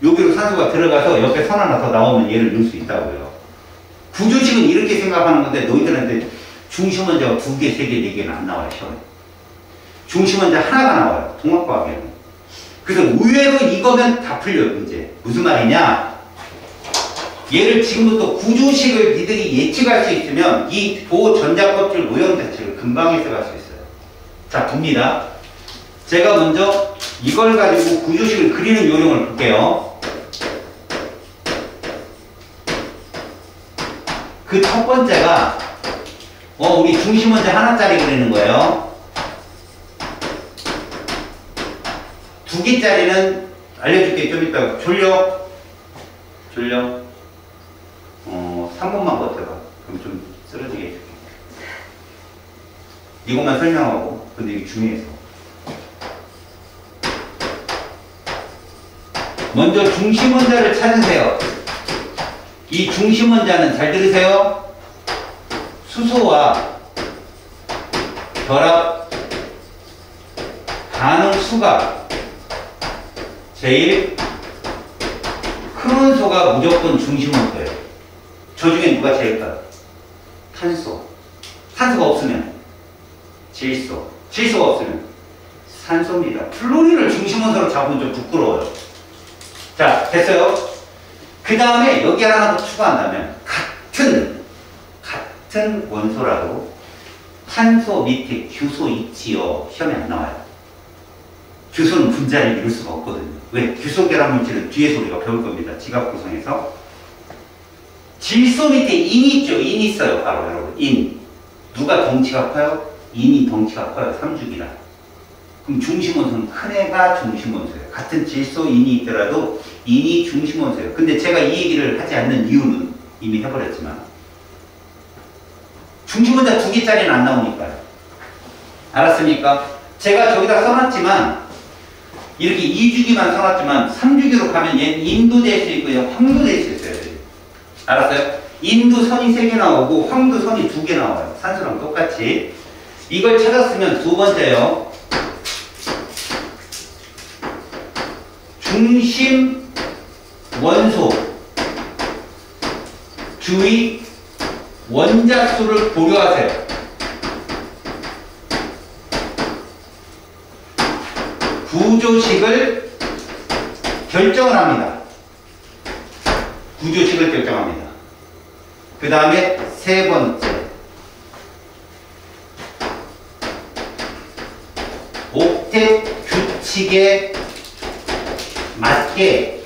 여기로 산소가 들어가서 옆에 선 하나 더 나오면 얘를 넣을 수 있다고요. 구조식은 이렇게 생각하는 건데 너희들한테 중심 원자가 2개, 3개, 4개는 안 나와요. 시험에. 중심 원자 하나가 나와요. 통합과학에는. 그래서 의외로 이거면 다 풀려요. 문제. 무슨 말이냐? 얘를 지금부터 구조식을 니들이 예측할 수 있으면 이 보전자껍질 모형 자체를 금방 해석할 수 있어요. 자, 봅니다. 제가 먼저 이걸 가지고 구조식을 그리는 요령을 볼게요. 그 첫 번째가 우리 중심 원자 하나짜리 그리는 거예요. 2개짜리는 알려줄게. 좀 이따 졸려? 3분만 버텨봐. 그럼 좀 쓰러지게 해줄게. 이것만 설명하고. 근데 이게 중요해서. 먼저 중심 원자를 찾으세요. 이 중심 원자는 잘 들으세요. 수소와 결합 가능수가 제일 큰 원소가 무조건 중심 원소예요. 저 중에 누가 제일까요? 탄소. 산소가 없으면 질소, 질소가 없으면 산소입니다. 플로린을 중심원소로 잡으면 좀 부끄러워요. 자, 됐어요? 그 다음에 여기 하나 더 추가한다면 같은 원소라도 탄소 밑에 규소 있지요. 시험에 안 나와요. 규소는 분자를 이룰 수가 없거든요. 왜? 규소 결합 물질은 뒤에서 우리가 배울 겁니다. 지각 구성에서. 질소 밑에 인 있죠? 인 있어요. 바로 여러분. 인. 누가 덩치가 커요? 인이 덩치가 커요. 3주기라. 그럼 중심원소는 큰 애가 중심원소예요. 같은 질소 인이 있더라도 인이 중심원소예요. 근데 제가 이 얘기를 하지 않는 이유는 이미 해버렸지만 중심원자 2개짜리는 안 나오니까요. 알았습니까? 제가 저기다 써놨지만 이렇게 2주기만 써놨지만 3주기로 가면 얘는 인도 될 수 있고요. 황도 될 수 있어요. 알았어요? 인도 선이 3개 나오고 황도 선이 2개 나와요. 산소랑 똑같이. 이걸 찾았으면 두 번째요. 중심 원소 주의 원자수를 고려하세요. 구조식을 결정을 합니다. 구조식을 결정합니다. 그 다음에 세 번째. 옥텟 규칙에 맞게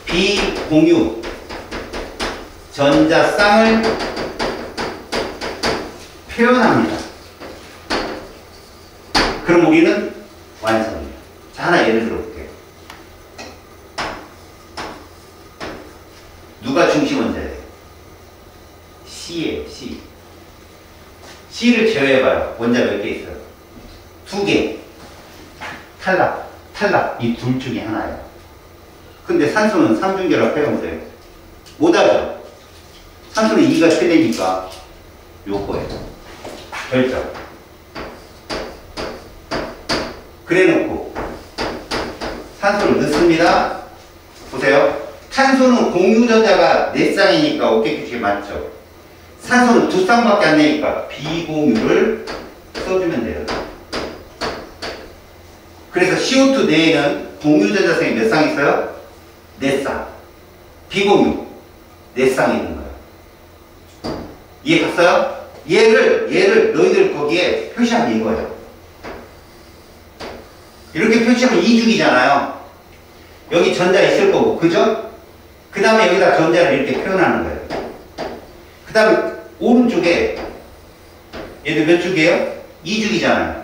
비공유 전자쌍을 표현합니다. 그럼 우리는 완성이에요. 자, 하나 예를 들어볼게요. 누가 중심원자예요? C예요. C. C를 제외해봐요. 원자 몇 개 있어요? 2개. 탈락. 이 둘 중에 하나예요. 근데 산소는 삼중결합 해용소예요. 못하죠? 산소는 2가 최대니까 요거예요. 결정. 그래놓고 산소를 넣습니다. 보세요. 탄소는 공유전자가 4쌍이니까 옥텟규칙에 맞죠? 산소는 2쌍밖에 안 되니까 비공유를 써주면 돼요. 그래서 CO2 내에는 공유전자성이 몇 쌍 있어요? 4쌍. 비공유 4쌍이 있는 거예요. 이해 갔어요? 얘를 너희들 거기에 표시하면 이거예요. 이렇게 표시하면 2주기잖아요. 여기 전자 있을 거고, 그죠? 그 다음에 여기다 전자를 이렇게 표현하는 거예요. 그 다음에 오른쪽에 얘들 몇 주기예요? 2주기잖아요.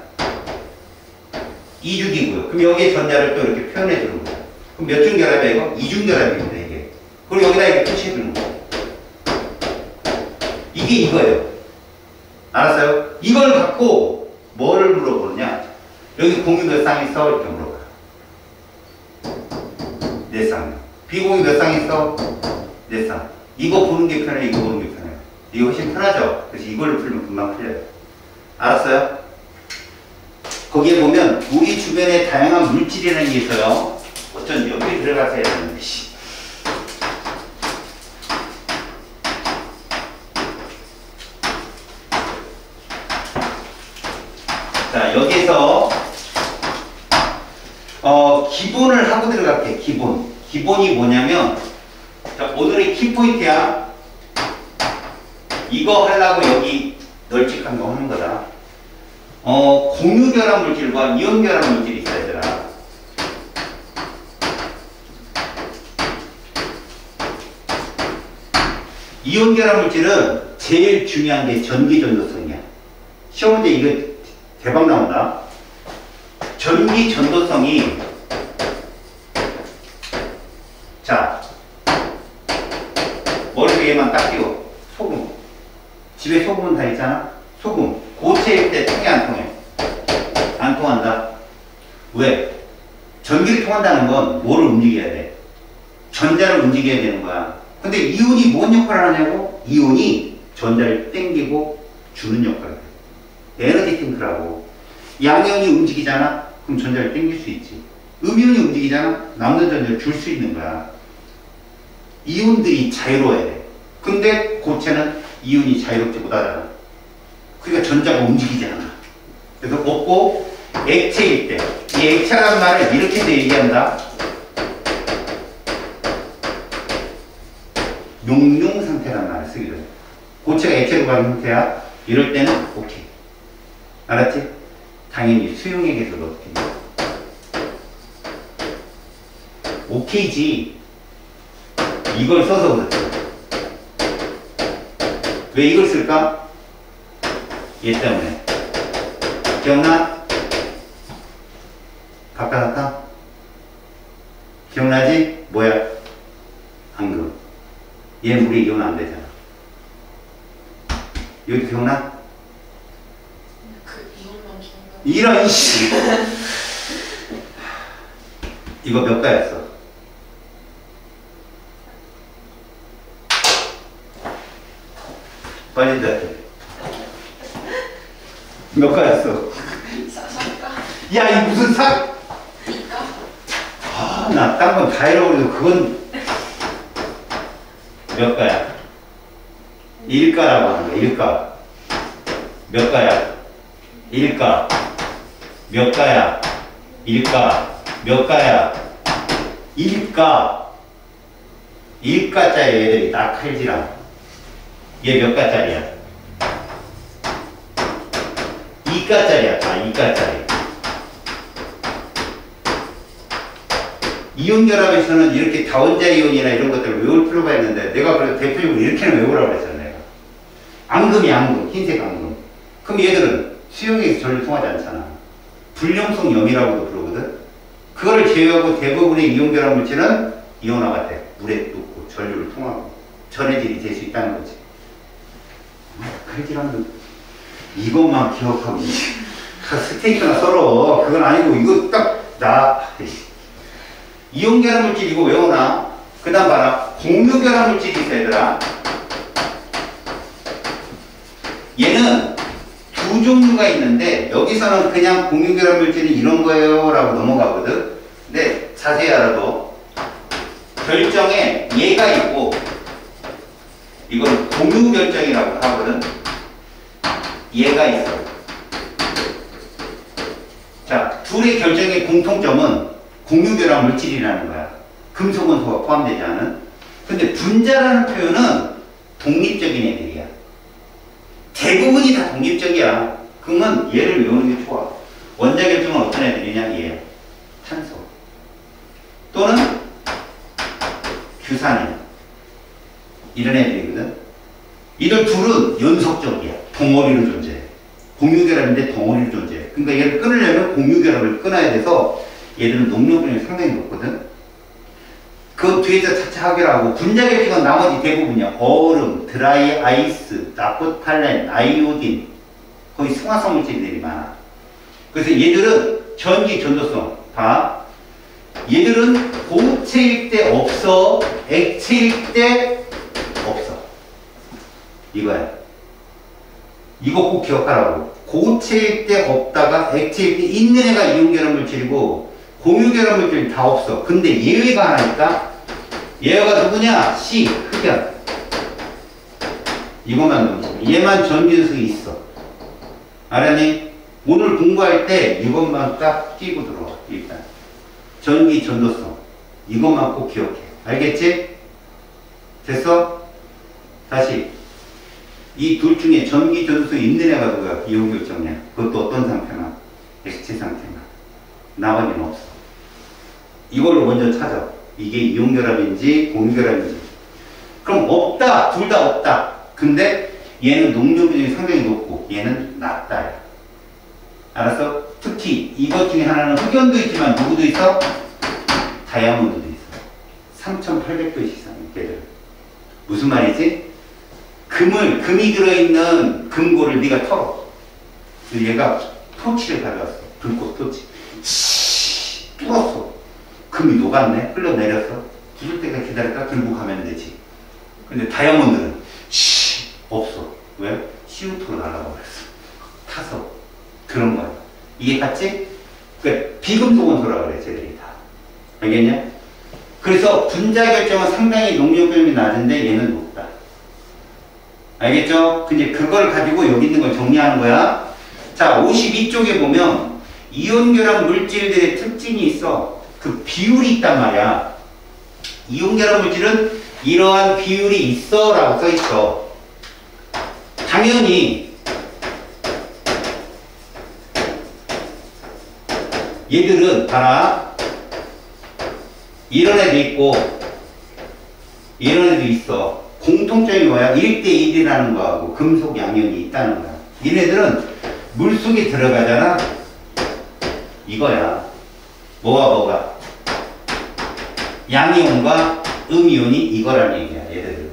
2주기고요. 그럼 여기에 전자를 또 이렇게 표현해 주는 거예요. 그럼 몇 중 결합이에요, 이거? 2중 결합입니다, 이게. 그리고 여기다 이렇게 표시해 주는 거예요. 이게 이거예요. 알았어요? 이걸 갖고 뭐를 물어보느냐? 여기 공유 몇 쌍 있어? 이렇게 물어봐요. 4쌍. 비공유 몇 쌍 있어? 4쌍. 이거 보는 게 편해, 이거 보는 게 편해요. 이거 훨씬 편하죠? 그래서 이걸로 풀면 금방 풀려요. 알았어요? 거기에 보면 우리 주변에 다양한 물질이라는 게 있어요. 어쩐지 여기 들어가서 해야 되는데, 씨. 자, 여기서 기본을 하고 들어갈게요. 기본이 뭐냐면, 자, 오늘의 키포인트야. 이거 하려고 여기 널찍한 거 하는 거다. 공유결합 물질과 이온결합 물질이 있어야 되라. 이온결합 물질은 제일 중요한 게 전기전도성이야. 시험 문제 이거 대박 나온다. 전기전도성이, 자, 머리에만 딱 띄워. 소금. 집에 소금은 다 있잖아? 소금. 고체일 때 통해 안 통해? 안 통한다. 왜? 전기를 통한다는 건 뭐를 움직여야 돼? 전자를 움직여야 되는 거야. 근데 이온이 뭔 역할을 하냐고? 이온이 전자를 땡기고 주는 역할을 해. 에너지 탱크라고. 양이온이 움직이잖아? 그럼 전자를 땡길 수 있지. 음이온이 움직이잖아? 남는 전자를 줄 수 있는 거야. 이온들이 자유로워야 돼. 근데 고체는 이온이 자유롭지 못하잖아. 그러니까 전자가 움직이지 않아. 그래서 없고 액체일 때, 이 액체라는 말을 이렇게도 얘기한다. 용융 상태라는 말을 쓰기도 해. 고체가 액체로 가는 상태야. 이럴 때는 오케이. 알았지? 당연히 수용액에서도 어떻게 돼? 오케이지. 이걸 써서 그렇죠. 왜 이걸 쓸까? 얘 때문에. 기억나? 바꿔놨다? 기억나지? 뭐야? 앙금. 얘 물에 이온 안 되잖아. 이것도 기억나? 그 이온만 기억나. 이런 씨. 이거 몇 가였어? 빨리 대답해. 몇 가였어? 사과. 야, 이 무슨 사? 이과. 아, 나 딴 건 다 잃어버려도 그건 몇 가야? 일가라고 하는 거야, 일가. 몇 가야? 일가. 몇 가야? 일가. 몇 가야? 일가. 일가짜리 애들이 낙할지라. 얘 몇 가짜리야? 이가짜리야, 다 이가짜리. 이온 결합에서는 이렇게 다원자 이온이나 이런 것들을 외울 필요가 있는데 내가 그래서 대표적으로 이렇게는 외우라고 그랬잖아, 내가. 앙금이 앙금, 흰색 앙금. 그럼 얘들은 수용액에서 전혀 통하지 않잖아. 불용성 염이라고도 부르거든. 그거를 제외하고 대부분의 이온 결합 물질은 이온화가 돼. 물에 녹고 전류를 통하고 전해질이 될 수 있다는 거지. 그러지라면 이것만 기억하고 스테이크나 썰어. 그건 아니고 이거 딱 이온 결합 물질 이거 외워놔. 그 다음 봐라. 공유 결합 물질이 있어, 얘들아. 얘는 두 종류가 있는데 여기서는 그냥 공유 결합 물질은 이런 거예요 라고 넘어가거든. 근데 자세히 알아도 결정에 얘가 있고 이건 공유 결정이라고 하거든. 얘가 있어. 자, 둘의 결정의 공통점은 공유 결합 물질이라는 거야. 금속 원소가 포함되지 않은. 근데 분자라는 표현은 독립적인 애들이야. 대부분이 다 독립적이야. 그러면 얘를 외우는 게 좋아. 원자 결정은 어떤 애들이냐? 얘. 탄소. 또는 규산인. 이런 애들이거든. 이들 둘은 연속적이야. 덩어리로 존재해. 공유결합인데 덩어리로 존재해. 그러니까 얘를 끊으려면 공유결합을 끊어야 돼서 얘들은 녹료분이 상당히 높거든. 그 뒤에서 차차 하기로 하고 분자 결정은 나머지 대부분이야. 얼음, 드라이 아이스, 나프탈렌, 아이오딘. 거의 승화성 물질들이 많아. 그래서 얘들은 전기 전도성. 봐. 얘들은 고체일 때 없어. 액체일 때 없어. 이거야. 이거 꼭 기억하라고. 고체일 때 없다가 액체일 때 있는 애가 이온결합 물질이고 공유결합 물질이 다 없어. 근데 예외가 하나니까 얘가 누구냐? C. 흑연. 이것만 넣으면 얘만 전기전성이 있어. 알았니? 오늘 공부할 때 이것만 딱 끼고 들어와. 일단 전기 전도성 이것만 꼭 기억해. 알겠지? 됐어? 다시 이 둘 중에 전기 전도성이 있는 애가 누구야? 이온 결정이야. 그것도 어떤 상태만? 액체 상태만. 나머지는 없어. 이걸로 먼저 찾아. 이게 이온 결합인지 공유 결합인지. 그럼 없다. 둘 다 없다. 근데 얘는 녹료 비중이 상당히 높고 얘는 낮다. 알았어? 특히 이것 중에 하나는 흑연도 있지만 누구도 있어? 다이아몬드도 있어. 3800도 이상 걔들. 무슨 말이지? 금이 들어있는 금고를 네가 털어. 얘가 토치를 가져왔어. 불꽃 토치. 뚫었어. 금이 녹았네. 흘러내렸어. 부술 때까지 기다렸다 들고 가면 되지. 근데 다이아몬드는 없어. 왜? CO2로 날아가 버렸어. 타서. 그런 거야. 이게 같지? 그러니까 비금속 원소라 그래, 쟤들이 다. 알겠냐? 그래서 분자 결정은 상당히 녹료 비중이 낮은데 얘는 높다. 알겠죠? 근데 그걸 가지고 여기 있는 걸 정리하는 거야. 자, 52쪽에 보면 이온결합 물질들의 특징이 있어. 그 비율이 있단 말이야. 이온결합 물질은 이러한 비율이 있어 라고 써 있어. 당연히 얘들은 봐라. 이런 애도 있고 이런 애도 있어. 공통점이 뭐야? 1대1이라는 거하고 금속 양이온이 있다는 거야. 얘네들은 물속에 들어가잖아. 이거야. 뭐가? 양이온과 음이온이 이거란 얘기야. 얘들은.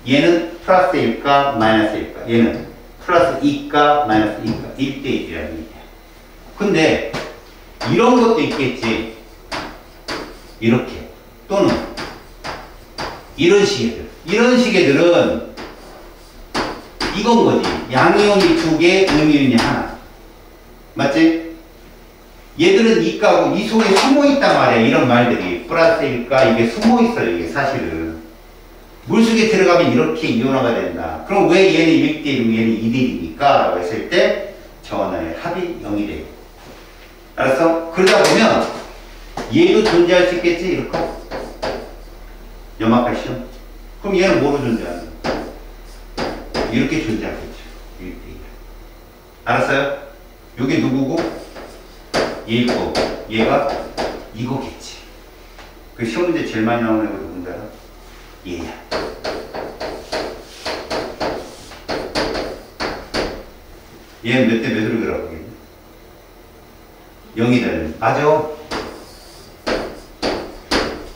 얘는 플러스 1가 마이너스 1가. 얘는 플러스 2가 마이너스 2가. 1대1이라는 얘기야. 근데 이런 것도 있겠지. 이렇게. 또는 이런 식의 이런 식의들은 이건 거지. 양이온이 2개, 음이온이 하나. 맞지? 얘들은 이가고 이 속에 숨어 있단 말이야. 이런 말들이. 플러스 1가 이게 숨어 있어요. 이게 사실은. 물속에 들어가면 이렇게 이온화가 된다. 그럼 왜 얘는 1대1이고 얘는 2대1입니까? 라고 했을 때 전원의 합이 0이 돼요. 알았어? 그러다 보면 얘도 존재할 수 있겠지? 이렇게. 염화칼슘. 그럼 얘는 뭐로 존재하는 거야? 이렇게 존재하겠죠. 1대1. 알았어요? 요게 누구고? 얘일 거고. 얘가 이거겠지. 그 시험 문제 제일 많이 나오는 애가 누군지 알아? 얘야. 얘는 몇 대 몇으로 그려보겠니? 0이 되는. 맞아.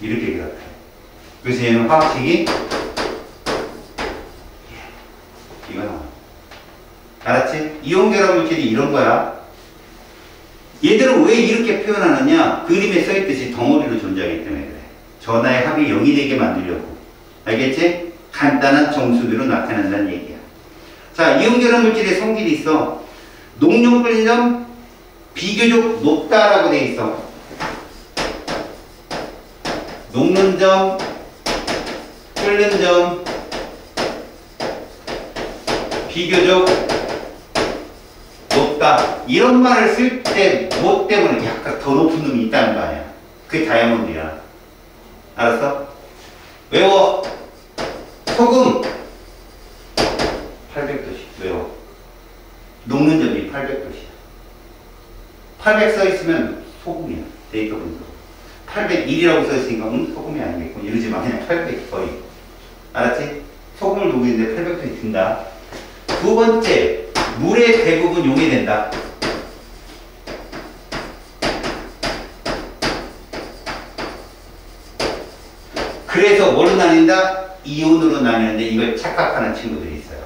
이렇게 그려요. 그래서 얘는 화학식이 이거 나와. 알았지? 이온결합 물질이 이런 거야. 얘들은 왜 이렇게 표현하느냐? 그림에 써있듯이 덩어리로 존재하기 때문에 그래. 전하의 합이 0이 되게 만들려고. 알겠지? 간단한 정수비로 나타난다는 얘기야. 자, 이온결합 물질의 성질이 있어. 녹용 끓는 점 비교적 높다라고 돼 있어. 녹는 점, 끓는 점, 비교적 높다. 이런 말을 쓸 때 뭐 때문에 약간 더 높은 놈이 있다는 거 아니야. 그게 다이아몬드야. 알았어? 외워. 소금 800도씨. 외워. 녹는 점이 800도씨야. 800 써있으면 소금이야. 데이터 분석. 801이라고 써있으니까 소금이 아니겠군. 이러지 마. 그냥 800 거의. 알았지? 소금을 녹이는데 800도이 든다. 두 번째, 물의 대부분 용해된다. 그래서 뭘로 나뉜다? 이온으로 나뉘는데 이걸 착각하는 친구들이 있어요.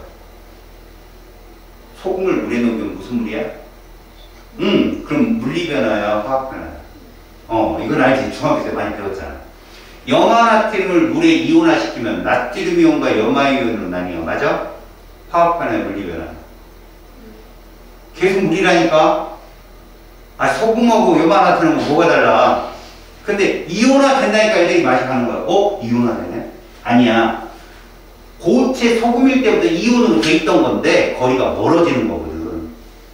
소금을 물에 녹이면 무슨 물이야? 그럼 물리변화야, 화학변화야? 이건 알지. 중학교 때 많이 배웠잖아. 염화나트륨을 물에 이온화시키면 나트륨 이온과 염화 이온으로 나뉘어. 맞아? 화학변화야, 물리변화. 계속 물이라니까? 소금하고 염화나트륨하고 뭐가 달라? 근데 이온화 된다니까 애들이 맛이 가는 거야. 이온화 되네? 아니야. 고체 소금일 때부터 이온으로 돼 있던 건데 거리가 멀어지는 거거든.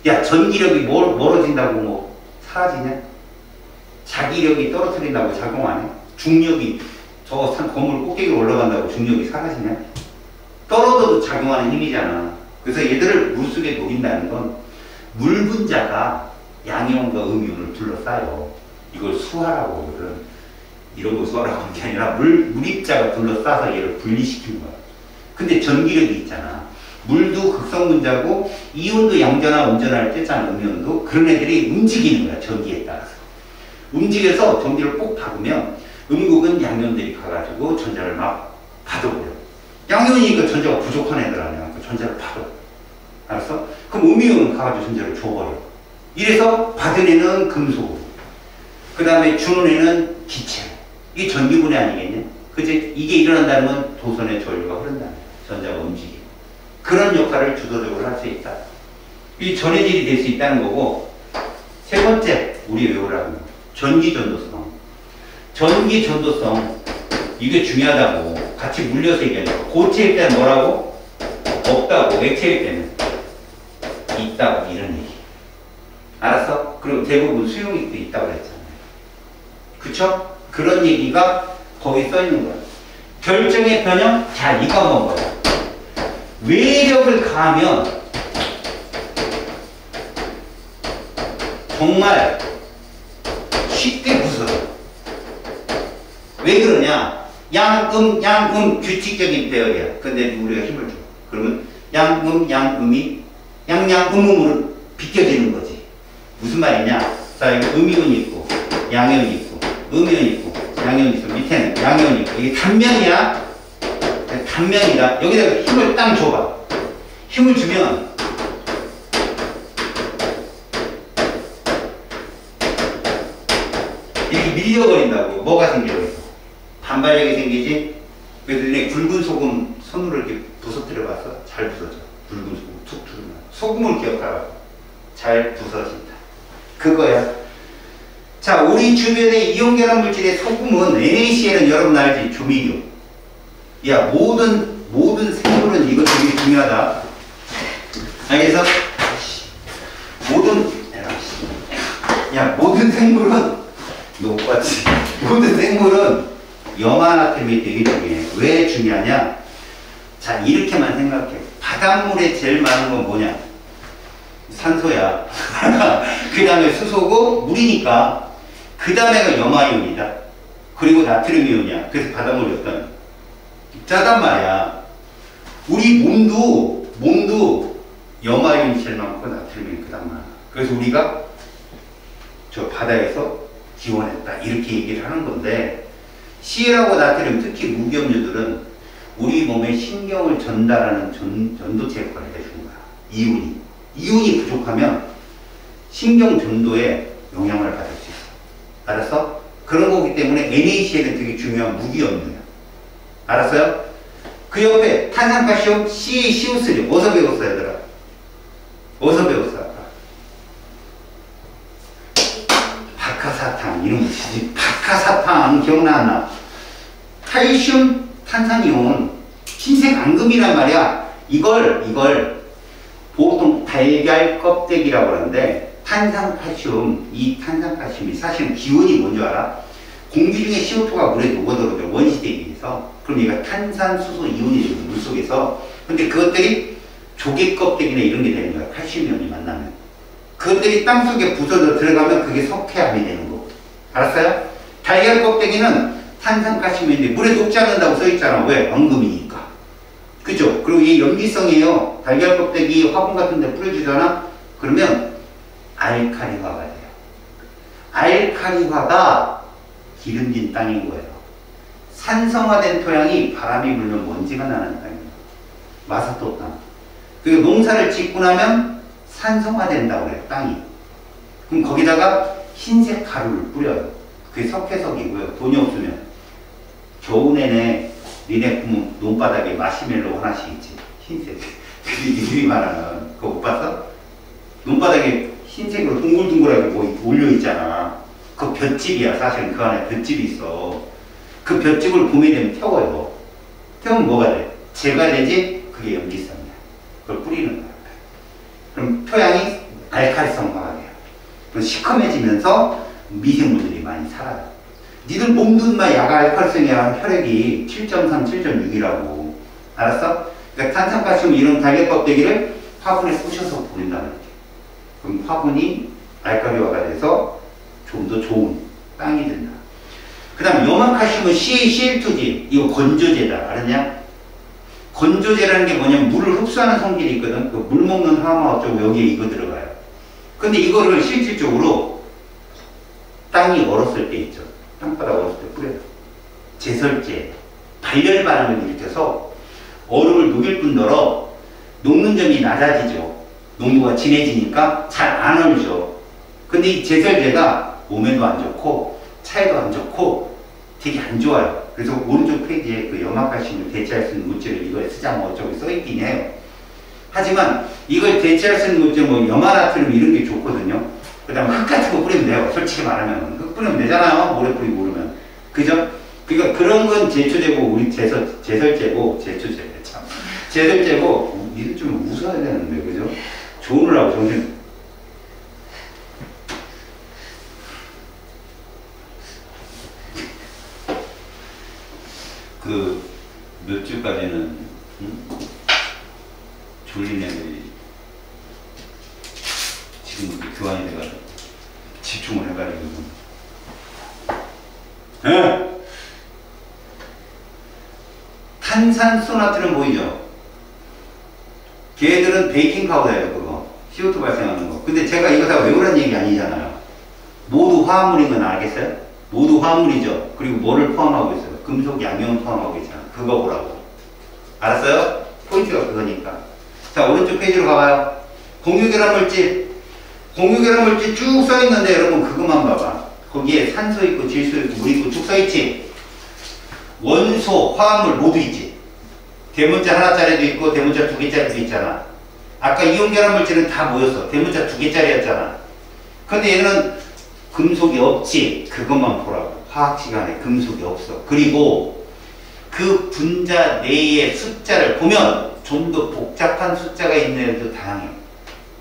야, 전기력이 멀어진다고 뭐 사라지냐? 자기력이 떨어뜨린다고 작용 안 해? 중력이 저 산 건물 꼭대기로 올라간다고 중력이 사라지냐? 떨어져도 작용하는 힘이잖아. 그래서 얘들을 물속에 녹인다는 건 물 분자가 양이온과 음이온을 둘러싸요. 이걸 수화라고 하거든. 이런 거 수화라고 하는 게 아니라 물입자가 둘러싸서 얘를 분리시키는 거야. 근데 전기력이 있잖아. 물도 극성 분자고 이온도 양전화 음전화를 뗐잖아. 음이온도. 그런 애들이 움직이는 거야. 전기에 따라서. 움직여서 전기를 꼭 받으면 음극은 양이온들이 가가지고 전자를 막 받아버려. 양이온이니까 전자가 부족한 애들 아니야. 그 전자를 받아. 알았어? 그럼 음이온은 가가지고 전자를 줘버려. 이래서 받은 애는 금속. 그 다음에 주는 애는 기체. 이게 전기분해 아니겠냐? 그치? 이게 일어난다는 건 도선의 전류가 흐른다는 거야. 전자가 움직이고. 그런 역할을 주도적으로 할 수 있다. 이 전해질이 될 수 있다는 거고. 세 번째, 우리 외우라는 거. 전기전도성. 전기전도성. 이게 중요하다고. 같이 물려서 얘기하니까. 고체일 때는 뭐라고? 없다고, 액체일 때는. 있다고, 이런 얘기. 알았어? 그리고 대부분 수용액도 있다고 그랬잖아요. 그쵸? 그런 얘기가 거기 써 있는 거야. 결정의 변형? 자, 이거 한번 봐요. 외력을 가하면 정말 쉽게 부서져. 왜 그러냐? 양음 규칙적인 배열이야. 근데 우리가 힘을 줘. 그러면 양음이 양음음으로 비껴지는 거지. 무슨 말이냐? 자, 여기 음이온이 있고, 양이온이 있고, 음이온이 있고, 양이온이 있고, 밑에는 양이온이 있고, 이게 단면이야. 단면이다. 여기다가 힘을 딱 줘봐. 힘을 주면 이렇게 밀려버린다고. 뭐가 생겨버렸어? 반발력이 생기지? 그래서 내 굵은 소금 손으로 이렇게 부서뜨려봤어? 잘 부서져. 굵은 소금 툭 뚫으면. 소금을 기억하라. 잘 부서진다. 그거야. 자, 우리 주변의 이온결합 물질의 소금은 NaCl은 여러분 알지? 조미료. 야, 모든 생물은 이거 되게 중요하다. 알겠어? 모든 생물은 너 못 봤지? 모든 생물은 염화나트륨이 되게 중요해. 왜 중요하냐? 자, 이렇게만 생각해. 바닷물에 제일 많은 건 뭐냐? 산소야. 그 다음에 수소고 물이니까. 그 다음에가 염화이온이다. 그리고 나트륨이온이야. 그래서 바닷물이 어떤 짜단 말이야. 우리 몸도 염화이온이 제일 많고 나트륨이 그 다음 많아. 그래서 우리가 저 바다에서 기원했다. 이렇게 얘기를 하는 건데, Cl하고 나트륨, 특히 무기염료들은 우리 몸에 신경을 전달하는 전도체 역할을 해주는 거야. 이온이 부족하면 신경 전도에 영향을 받을 수 있어. 알았어? 그런 거기 때문에 NaCl은 되게 중요한 무기염료야. 알았어요? 그 옆에 탄산칼슘 CaCO3. 어디서 배웠어, 얘들아? 어디서 배웠어, 아까? 박하사탕. 이런 거 치지. 박하사탕. 기억나, 안 나? 칼슘 탄산이온. 흰색 앙금이란 말이야. 이걸 보통 달걀 껍데기라고 하는데, 탄산칼슘, 이 탄산칼슘이 사실은 기원이 뭔지 알아? 공기 중에 CO2가 물에 녹아들어져. 원시대에 비해서. 그럼 얘가 탄산, 수소, 이온이 되는 물 속에서. 근데 그것들이 조개 껍데기나 이런 게 되는 거야. 칼슘 이온이 만나면. 그것들이 땅속에 부서져 들어가면 그게 석회암이 되는 거고. 알았어요? 달걀 껍데기는 탄산칼슘인데 물에 녹지 않는다고 써있잖아. 왜? 엉금이니까. 그죠? 그리고 이게 염기성이에요. 달걀 껍데기 화분 같은 데 뿌려주잖아? 그러면 알칼리화가 돼요. 알칼리화가 기름진 땅인 거예요. 산성화된 토양이 바람이 불면 먼지가 나는 땅이에요. 마사토 땅. 그리고 농사를 짓고 나면 산성화된다고 그래요, 땅이. 그럼 거기다가 흰색 가루를 뿌려요. 그게 석회석이고요. 돈이 없으면 겨우 내내 니네 보면 논바닥에 마시멜로 하나씩 있지. 흰색. 그게 니들이 말하는 그거 못 봤어? 논바닥에 흰색으로 둥글둥글하게 뭐 올려있잖아. 그 볏짚이야. 사실은 그 안에 볏짚이 있어. 그 볏짚을 봄에 되면 태워요. 태우면 뭐가 돼? 재가 되지? 그게 염기성이야. 그걸 뿌리는 거야. 그럼 토양이 알칼리성화가 돼요. 그럼 시커매지면서 미생물들이 많이 살아요. 니들 몸도 인마 야가 알칼리성이야. 혈액이 7.3, 7.6이라고. 알았어? 그러니까 탄산칼슘 이런 달걀 껍데기를 화분에 쑤셔서 보낸다는 거지. 그럼 화분이 알칼리화가 돼서 좀 더 좋은 땅이 된다. 그 다음 염화칼슘은 CaCl2지. 이거 건조제다. 알았냐? 건조제라는 게 뭐냐면 물을 흡수하는 성질이 있거든. 그 물 먹는 항암 어쩌고 여기에 이거 들어가요. 근데 이거를 실질적으로 땅이 얼었을 때 있죠. 땅바닥 얼었을 때 뿌려요. 제설제. 발열 반응을 일으켜서 얼음을 녹일 뿐더러 녹는 점이 낮아지죠. 농도가 진해지니까 잘 안 얼죠. 근데 이 제설제가 몸에도 안 좋고 차에도 안 좋고 되게 안 좋아요. 그래서 오른쪽 페이지에 그 염화칼슘을 대체할 수 있는 물질을 이거에 쓰자 뭐 어쩌고 써있긴 해요. 하지만 이걸 대체할 수 있는 물질 뭐 염화나트륨 이런 게 좋거든요. 그 다음에 흙 같은 거 뿌리면 돼요. 솔직히 말하면 흙 뿌리면 되잖아요. 모래 뿌리고 그러면. 그죠? 그러니까 그런 건 제초제고 우리 제설제고 제초제래 참. 쟤들 째고 니들 좀 웃어야 되는데 그죠? 좋으라고 정신. 그 몇 주까지는 졸린 애들이 지금 교환이 돼가지고 집중을 해가지고 예? 탄산수 나트륨 보이죠? 걔들은 베이킹 파우더예요 그거 CO2 발생하는 거. 근데 제가 이거 다 외우라는 얘기 아니잖아요. 모두 화합물인 건 알겠어요? 모두 화합물이죠. 그리고 뭐를 포함하고 있어요? 금속 양이온 포함하고 있잖아. 그거 보라고. 알았어요? 포인트가 그거니까. 자, 오른쪽 페이지로 가봐요. 공유결합 물질. 공유결합 물질 쭉 써있는데 여러분 그것만 봐봐. 거기에 산소 있고 질소 있고 물 있고 쭉 써있지. 원소, 화합물 모두 있지. 대문자 하나짜리도 있고 대문자 두 개짜리도 있잖아. 아까 이온결합 물질은 다 모였어. 대문자 두 개짜리였잖아. 근데 얘는 금속이 없지. 그것만 보라고. 화학 시간에 금속이 없어. 그리고 그 분자 내의 숫자를 보면 좀 더 복잡한 숫자가 있는 애들도 다양해.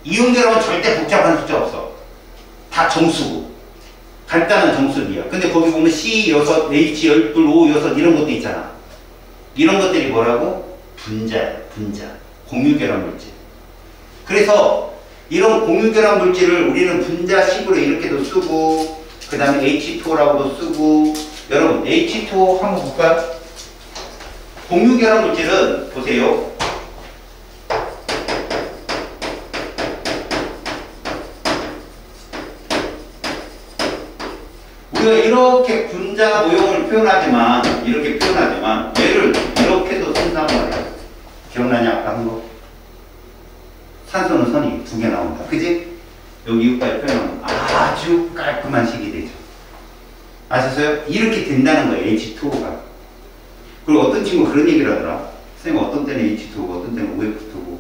이온결합은 절대 복잡한 숫자 없어. 다 정수고. 간단한 정수비야. 근데 거기 보면 C6, H12, O6 이런 것도 있잖아. 이런 것들이 뭐라고? 분자야. 분자. 공유결합 물질. 그래서 이런 공유결합 물질을 우리는 분자식으로 이렇게도 쓰고 그 다음에 H2O라고도 쓰고. 여러분 H2O 한번 볼까요? 공유결합 물질은 보세요. 우리가 이렇게 분자 모형을 표현하지만 이렇게 표현하지만 얘를 이렇게도 쓴단 말이야. 기억나냐 아까 한 거? 산소는 선이 두 개 나온다. 그지? 여기까지 표현하면 아주 깔끔한 식이 되죠. 아셨어요? 이렇게 된다는 거예요. H2O가. 그리고 어떤 친구가 그런 얘기를 하더라. 선생님 어떤 때는 H2O, 어떤 때는 OF2O.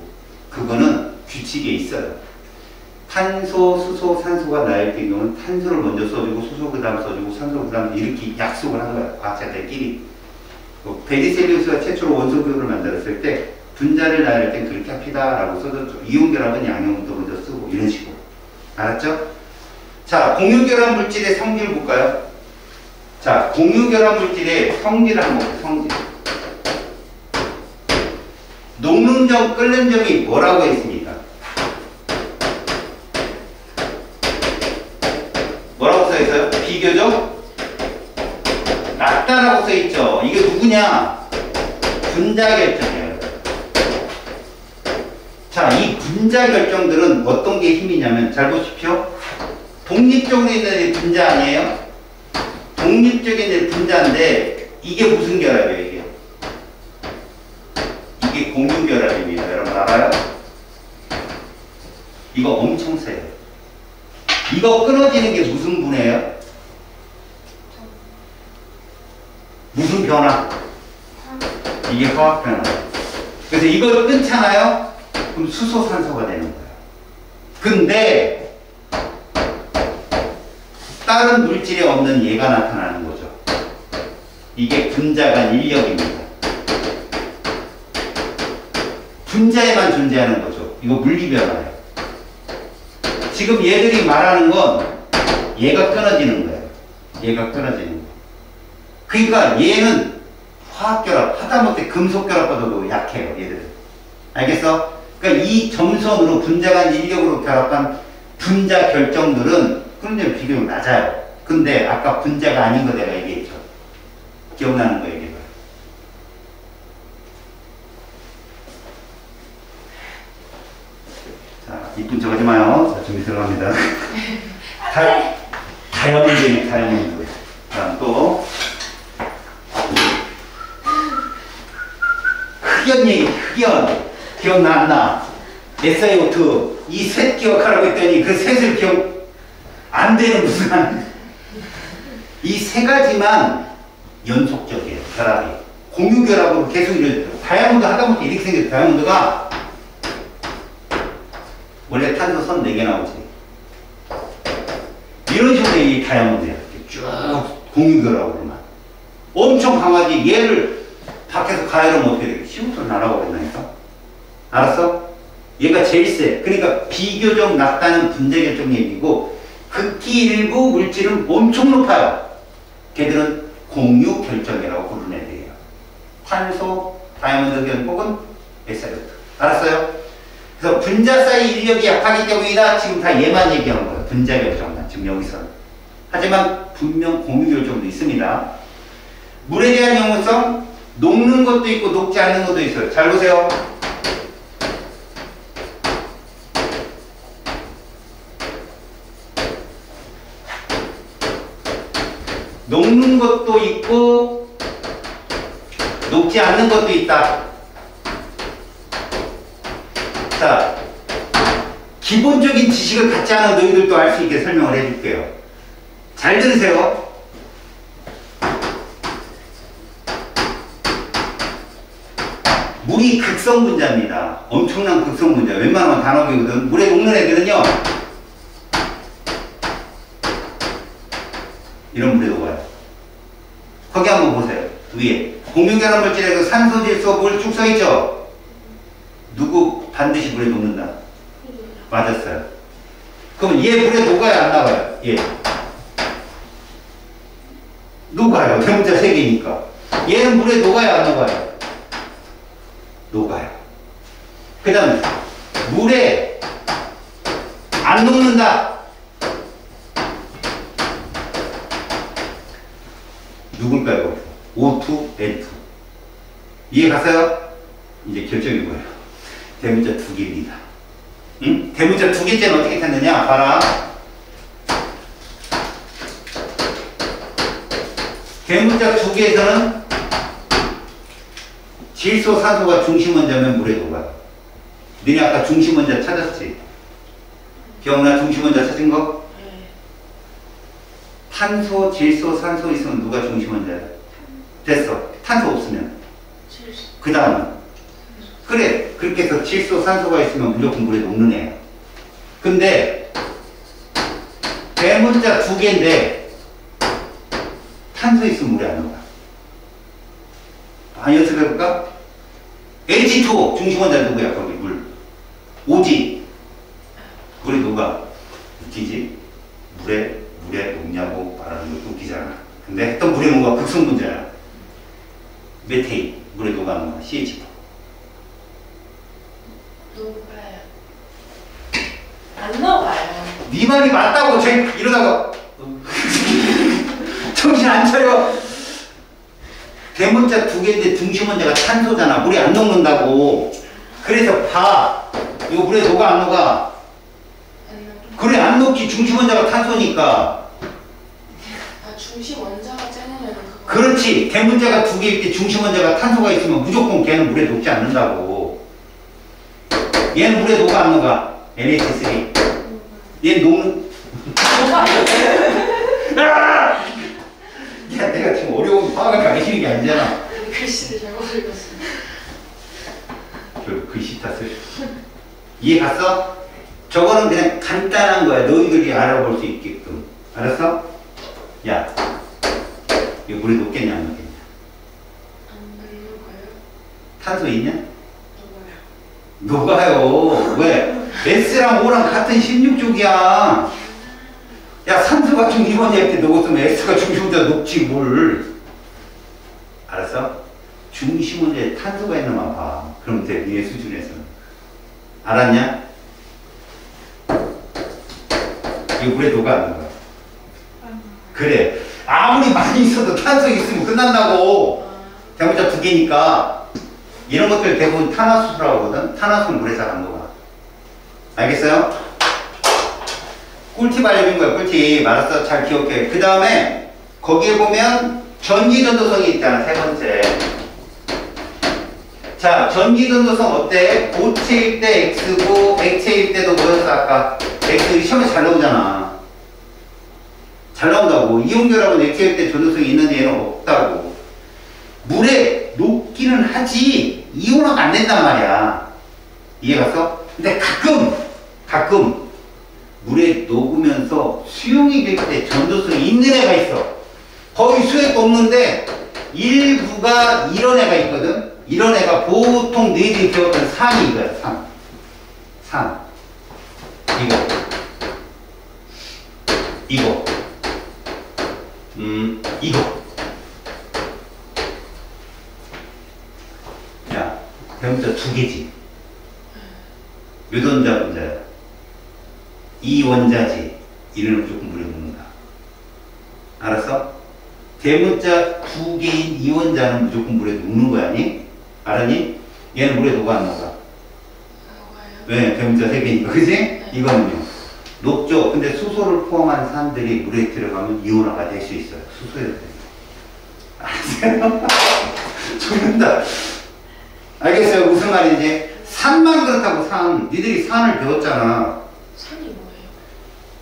그거는 규칙에 있어요. 탄소, 수소, 산소가 나일 경우는 탄소를 먼저 써주고 수소 그 다음 써주고 산소 그 다음 이렇게 약속을 한 거야. 과학자들끼리. 베리셀리우스가 최초로 원소 교를 만들었을 때 분자를 나열할 땐 그렇게 합시다 라고 써줬죠. 이온결합은 양형부터 먼저 쓰고 이런 식으로. 알았죠? 자, 공유결합 물질의 성질을 볼까요? 자, 공유결합 물질의 성질을 한번 볼까요? 성질. 녹는 점, 끓는 점이 뭐라고 했습니까? 뭐라고 써있어요? 비교적 낮다라고 써있죠. 이게 누구냐? 분자 결정이에요. 자, 이 분자 결정들은 어떤 게 힘이냐면 잘 보십시오. 독립적으로 있는 분자 아니에요? 독립적인 분자인데 이게 무슨 결합이에요? 이게 공유결합입니다. 여러분 알아요? 이거 엄청 세요. 이거 끊어지는 게 무슨 분해예요? 무슨 변화? 이게 화학 변화. 그래서 이걸 끊잖아요? 그럼 수소산소가 되는 거예요. 근데 다른 물질에 없는 얘가 나타나는 거죠. 이게 분자간 인력입니다. 분자에만 존재하는 거죠. 이거 물리변화예요. 지금 얘들이 말하는 건 얘가 끊어지는 거예요. 얘가 끊어지는 거. 그러니까 얘는 화학결합, 하다못해 금속결합보다도 약해요. 얘들은. 알겠어? 그러니까 이 점선으로 분자간 인력으로 결합한 분자 결정들은 그런 점 비교가 낮아요. 근데 아까 분자가 아닌 거 내가 얘기했죠. 기억나는 거 얘기해봐요. 자, 이쁜 척 하지 마요. 자, 준비 들어갑니다. 다이아몬드네, 다이아몬드. 자, 또. 흑연 얘기, 흑연. 기억나, 안 나? SiO2. 이 셋 기억하라고 했더니 그 셋을 기억 안 되는 무슨. 이 세 가지만 연속적이에요, 결합이. 공유결합으로 계속 이루어져요. 다이아몬드 하다못해 이렇게 생겼어요. 다이아몬드가 원래 탄소 선 4개 나오지. 이런 식으로 이 다이아몬드야. 쭉 공유결합으로만. 엄청 강하지. 얘를 밖에서 가열하면 어떻게 돼? CO2를 날아버린다니까? 알았어? 얘가 제일 세. 그러니까 비교적 낮다는 분자 결정 얘기고, 극히 일부 물질은 엄청 높아요. 걔들은 공유 결정이라고 부르는 애들이에요. 탄소, 다이아몬드 결 혹은 SiO2. 알았어요? 그래서 분자 사이 인력이 약하기 때문이다. 지금 다 얘만 얘기한 거예요. 분자 결정만. 지금 여기서는. 하지만 분명 공유 결정도 있습니다. 물에 대한 영구성, 녹는 것도 있고 녹지 않는 것도 있어요. 잘 보세요. 녹는 것도 있고 녹지 않는 것도 있다. 자, 기본적인 지식을 갖지 않은 너희들도 알 수 있게 설명을 해줄게요. 잘 들으세요. 물이 극성 분자입니다. 엄청난 극성 분자. 웬만하면 단억이거든. 물에 녹는 애들은요, 이런 물에 녹아요. 거기 한번 보세요. 위에 공유결합 물질에서 산소, 질소, 물 쭉 써있죠? 누구 반드시 물에 녹는다? 맞았어요. 그럼 얘 물에 녹아요, 안 나가요? 예. 녹아요. 대문자 3개니까. 얘는 물에 녹아요, 안 녹아요? 녹아요. 그 다음 물에 안 녹는다. 누굴까요? O2, N2. 이해 갔어요? 이제 결정이 뭐예요? 대문자 2개입니다. 응? 대문자 2개째는 어떻게 찾느냐? 봐라. 대문자 2개에서는 질소, 산소가 중심 원자면 물에 녹아. 너네 아까 중심 원자 찾았지? 기억나? 중심 원자 찾은 거? 네. 탄소, 질소, 산소 있으면 누가 중심 원자야? 됐어. 탄소 없으면. 그 다음은? 그래. 그렇게 해서 질소, 산소가 있으면 무조건 물에 녹는 애야. 근데 대문자 2개인데 탄소 있으면 물에 안 녹아. 연습해볼까? H2O 중심 원자 누구야? 거기 물. 오지. 물에 녹아. 웃기지? 물에 녹냐고 말하는 것도 웃기잖아. 근데 했던 물에 녹아. 극성 분자야. 메테인 물에 녹아는 거야. CH4. 녹아요. 안 녹아요. 네 말이 맞다고 쟤 이러다가 정신 안 차려. 대문자 2개인데 중심 원자가 탄소잖아. 물이 안 녹는다고. 그래서 봐. 이거 물에 녹아 안 녹아? 안 녹아요. 그래 안 녹지. 중심 원자가 탄소니까. 아, 중심 원자가 째내면 그거. 그렇지. 대문자가 2개일 때 중심 원자가 탄소가 있으면 무조건 걔는 물에 녹지 않는다고. 얘는 물에 녹아 안 녹아? NH3. 얘는 녹는. 아! 야, 내가 지금 어려운 화학을 가르치는 게 아니잖아. 글씨를 잘못 읽었어요. 저 글씨 탓을. 이해 갔어? 저거는 그냥 간단한 거야. 너희들이 알아볼 수 있게끔. 알았어? 야, 이거 물에 녹겠냐, 안 녹겠냐? 안 녹아요. 탄소 있냐? 녹아요. 녹아요. 왜? S랑 O랑 같은 16쪽이야. 야, 산소가 중심 원자일 때 녹았으면 S가 중심 원자 녹지 뭘. 알았어? 중심 원자에 탄소가 있나만 봐. 그럼 돼. 위의 수준에서는. 알았냐? 이거 물에 녹아 안 녹아? 그래. 아무리 많이 있어도 탄소 있으면 끝난다고. 대문자 2개니까. 이런 것들 대부분 탄화수소라고 하거든. 탄화수는 물에 잘 안 녹아. 알겠어요? 꿀팁 알려준 거야. 꿀팁. 알았어? 잘 기억해. 그 다음에 거기에 보면 전기전도성이 있잖아. 3번째. 자, 전기전도성 어때? 고체일 때 X고 액체일 때도 뭐였어? 아까 X 시험에 잘 나오잖아. 잘 나온다고. 이온결합은 액체일 때 전도성이 있는데 얘는 없다고. 물에 녹기는 하지 이온화가 안 된단 말이야. 이해 갔어? 근데 가끔 물에 녹으면서 수용이 될 때 전도성이 있는 애가 있어. 거의 수액도 없는데 일부가 이런 애가 있거든. 이런 애가 보통 너희들이 배웠던 산이 이거야. 산. 이거. 이거. 야, 대문자 두 개지. 몇 원자 문자야? 이 원자지. 이를 무조건 물에 놓는다. 알았어? 대문자 두 개인 이 원자는 무조건 물에 녹는 거야, 아니? 알았니? 얘는 물에 녹아 안 녹아? 녹아요. 왜? 대문자 세 개니까, 그지? 이거는요. 녹죠. 근데 수소를 포함한 산들이 물에 들어가면 이온화가 될 수 있어요. 수소에 알았어요? 죽는다. 알겠어요? 무슨 말인지? 산만 그렇다고 산. 니들이 산을 배웠잖아. 산이 뭐예요?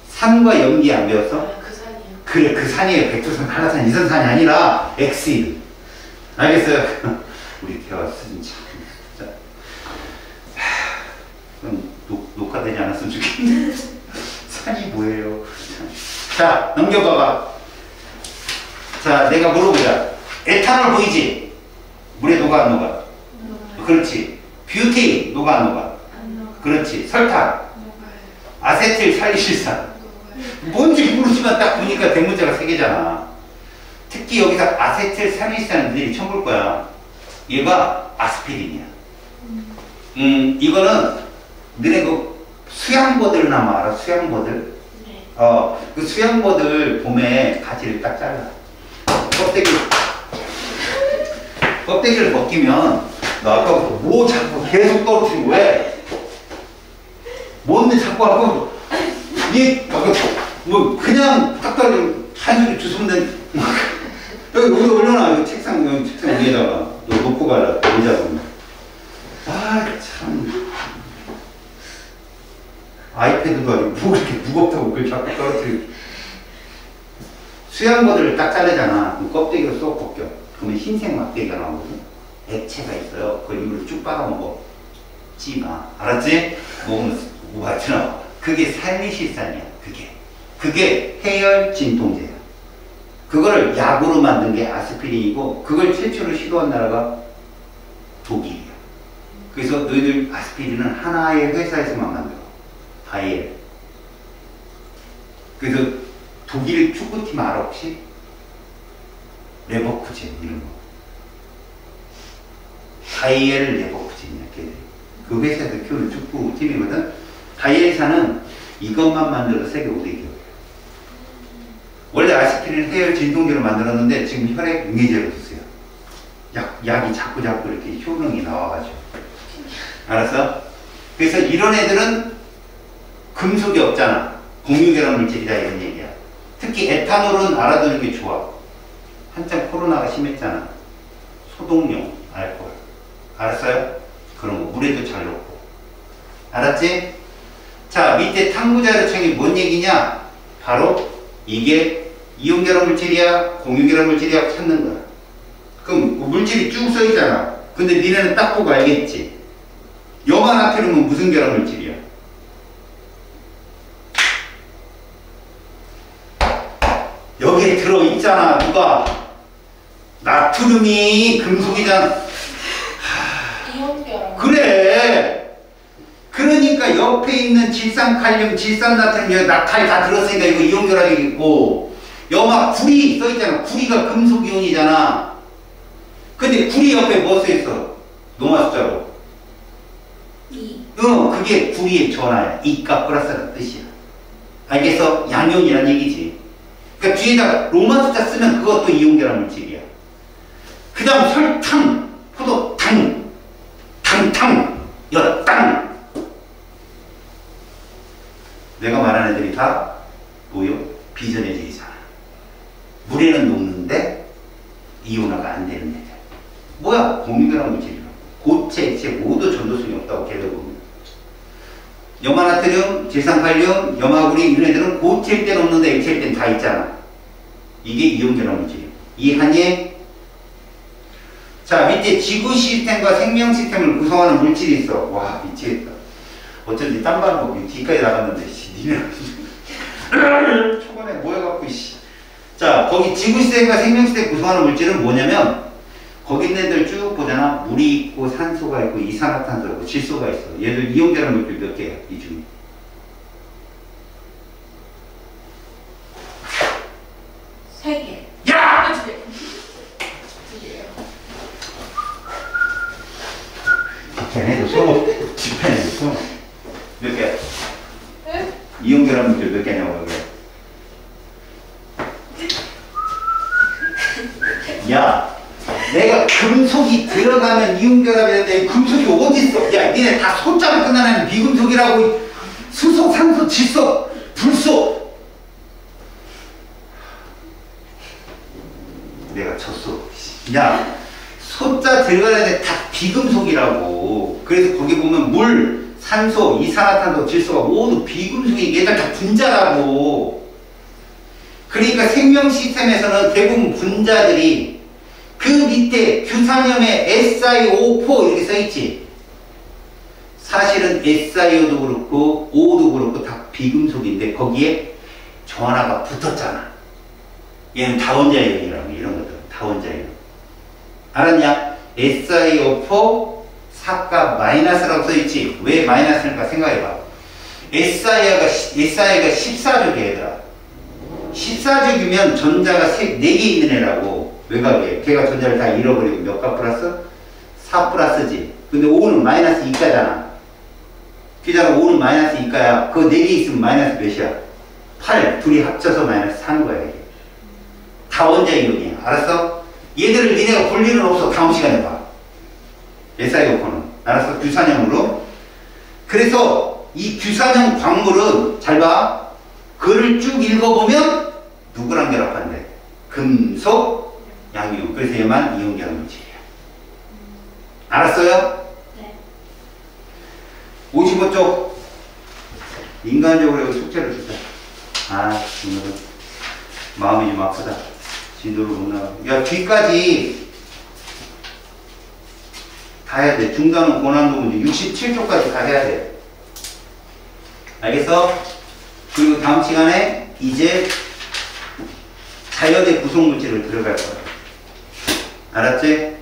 산과 연기 안 배웠어? 아, 그 산이요. 그래, 그 산이에요. 백두산, 한라산, 이선산이 아니라 X. 알겠어요? 우리 대화 수준 참. 진짜. 그럼 녹화되지 않았으면 좋겠네. 산이 뭐예요? 자, 넘겨봐봐. 자, 내가 물어보자. 에탄올 보이지? 물에 녹아 안 녹아? 녹아요. 그렇지. 뷰티 녹아 안 녹아? 안 녹아요. 그렇지. 설탕, 녹아요. 아세틸 살리실산. 녹아요. 뭔지 모르지만 딱 보니까 대문자가 세 개잖아. 특히 여기서 아세틸 살리실산은 너희들이 처음 볼 거야. 얘가 아스피린이야. 이거는 너네 그 수양버들 나마 알아? 수양버들? 네. 그 수양버들 봄에 가지를 딱 잘라. 껍데기를 벗기면 너 아까부터 뭐 자꾸 계속 떨어뜨리고 왜? 뭔데 자꾸 하고 이 뭐 그냥 딱 떨어지면 한 줄이 주스면 된 여기 올려놔. 여기 책상 위에다가 너 놓고 가라. 의자로. 아 참. 아이패드도 아니고 뭐 이렇게 무겁다고 그걸 자꾸 떨어뜨리고. 수양버들을 딱 자르잖아. 그럼 껍데기로 쏙 벗겨. 그러면 흰색 막대기가 나오거든. 액체가 있어요. 그걸 입으로 쭉 빨아먹어. 찌마. 알았지? 먹으면 우아치 나와. 그게 살리실산이야. 그게 해열 진통제야. 그거를 약으로 만든 게 아스피린이고 그걸 최초로 시도한 나라가 독일이야. 그래서 너희들 아스피린은 하나의 회사에서만 만들어. 바이엘. 그래서 독일 축구팀 알아 혹시? 레버쿠젠 이런 거. 바이엘 레버쿠젠이야 걔들. 그 회사에서 키우는 축구팀이거든. 바이엘사는 이것만 만들어서 세계 5대 기업이야. 원래 아스피린은 해열 진통제로 만들었는데 지금 혈액 용해제로 쓰세요. 약이 자꾸 이렇게 효능이 나와가지고. 알았어? 그래서 이런 애들은 금속이 없잖아. 공유결합 물질이다 이런 얘기야. 특히 에탄올은 알아두는 게 좋아. 한참 코로나가 심했잖아. 소독용 알코올. 알았어요? 그런 거 물에도 잘 넣고. 알았지? 자, 밑에 탐구자료청이 뭔 얘기냐? 바로 이게 이온결합 물질이야, 공유결합 물질이야 찾는 거야. 그럼 물질이 쭉 써있잖아. 근데 니네는 딱 보고 알겠지? 염화나트륨은 무슨 결합 물질이야? 여기에 들어있잖아. 누가? 나트륨이 금속이잖아. 이온결합. 그래. 그러니까 옆에 있는 질산칼륨, 질산나트륨, 나칼 다 들었으니까 이거 이온결합이겠고, 염화 구리 써있잖아. 구리가 금속이온이잖아. 근데 구리 옆에 뭐 써있어? 노마 숫자로. 그게 구리의 전화야. 이값 플러스라는 뜻이야. 알겠어? 양이온이란 얘기지. 그러니까 뒤에다 로마 숫자 쓰면 그것도 이온결합 물질이야. 그 다음 설탕, 포도, 당탕, 여탕. 내가 말하는 애들이 다 뭐요? 비전해질이잖아. 물에는 녹는데 이온화가 안 되는 애들. 뭐야? 공유결합 물질이야. 고체, 액체 모두 전도성이 없다고 걔들 보면. 염화나트륨, 질산칼륨, 염화구리 이런 애들은 고체일 땐 없는데 액체일 땐 다 있잖아. 이게 이온결합 물질이야. 이해하니? 자, 밑에 지구 시스템과 생명 시스템을 구성하는 물질이 있어. 와, 미치겠다. 어쩐지 딴 거 뒤까지 나갔는데, 니네 초반에 모여갖고, 자, 거기 지구 시스템과 생명 시스템 구성하는 물질은 뭐냐면, 거기 있는 애들 쭉 보잖아. 물이 있고 산소가 있고 이산화탄소가 있고 질소가 있어. 얘들 이온결합 물질 몇 개야? 이 중에. 세 개. 야! 두 개. 두 개예요. 걔네도 수업 집회네도 수업 몇 개? 네? 이온결합 물질 몇 개냐고 그래. 야, 내가 금속이 들어가면 이온결합이 되는데 금속이 어디 있어? 야, 니네 다 소자로 끝나는 비금속이라고. 수소, 산소, 질소, 불소. 내가 졌어. 야, 소자 들어가는데 다 비금속이라고. 그래서 거기 보면 물, 산소, 이산화탄소, 질소가 모두 비금속이 얘들 다 분자라고. 그러니까 생명 시스템에서는 대부분 분자들이 그 밑에 규산염에 SiO4 이렇게 써있지. 사실은 SiO도 그렇고 O도 그렇고 다 비금속인데 거기에 저 하나가 붙었잖아. 얘는 다원자이온이라고. 이런 것들 다원자이온. 알았냐? SiO4 사가 마이너스라고 써있지. 왜 마이너스일까 생각해봐. Si가 14족이야 얘들아. 14족이면 전자가 4개 있는 애라고. 외곽에. 걔가 전자를 다 잃어버리고 몇 가 플러스? 4 플러스지. 근데 5는 마이너스 2가잖아. 그잖아. 5는 마이너스 2가야. 그거 4개 있으면 마이너스 몇이야? 8. 둘이 합쳐서 마이너스 4는 거야 이게. 다원자이온이야. 알았어? 얘들을 니네가 볼 일은 없어. 다음 시간에 봐. SiO4는. 알았어? 규산염으로. 그래서 이 규산염 광물은 잘 봐. 글을 쭉 읽어보면 누구랑 결합한대? 금속, 양이온. 그래서 얘만 이온 결합 물질이야. 알았어요? 네. 55쪽. 인간적으로 여기 숙제를 주자. 아, 오늘은 마음이 좀 아프다. 진도를 못 나가. 야, 뒤까지 다 해야 돼. 중단은 고난도 문제 67쪽까지 다 해야 돼. 알겠어? 그리고 다음 시간에 이제 자연의 구성물질을 들어갈 거야. 알았지?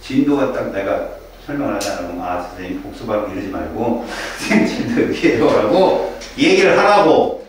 진도가 딱 내가 설명을 하자면, 아, 선생님 복습하고 이러지 말고, 선생님 진도 이렇게 해오라고 얘기를 하라고.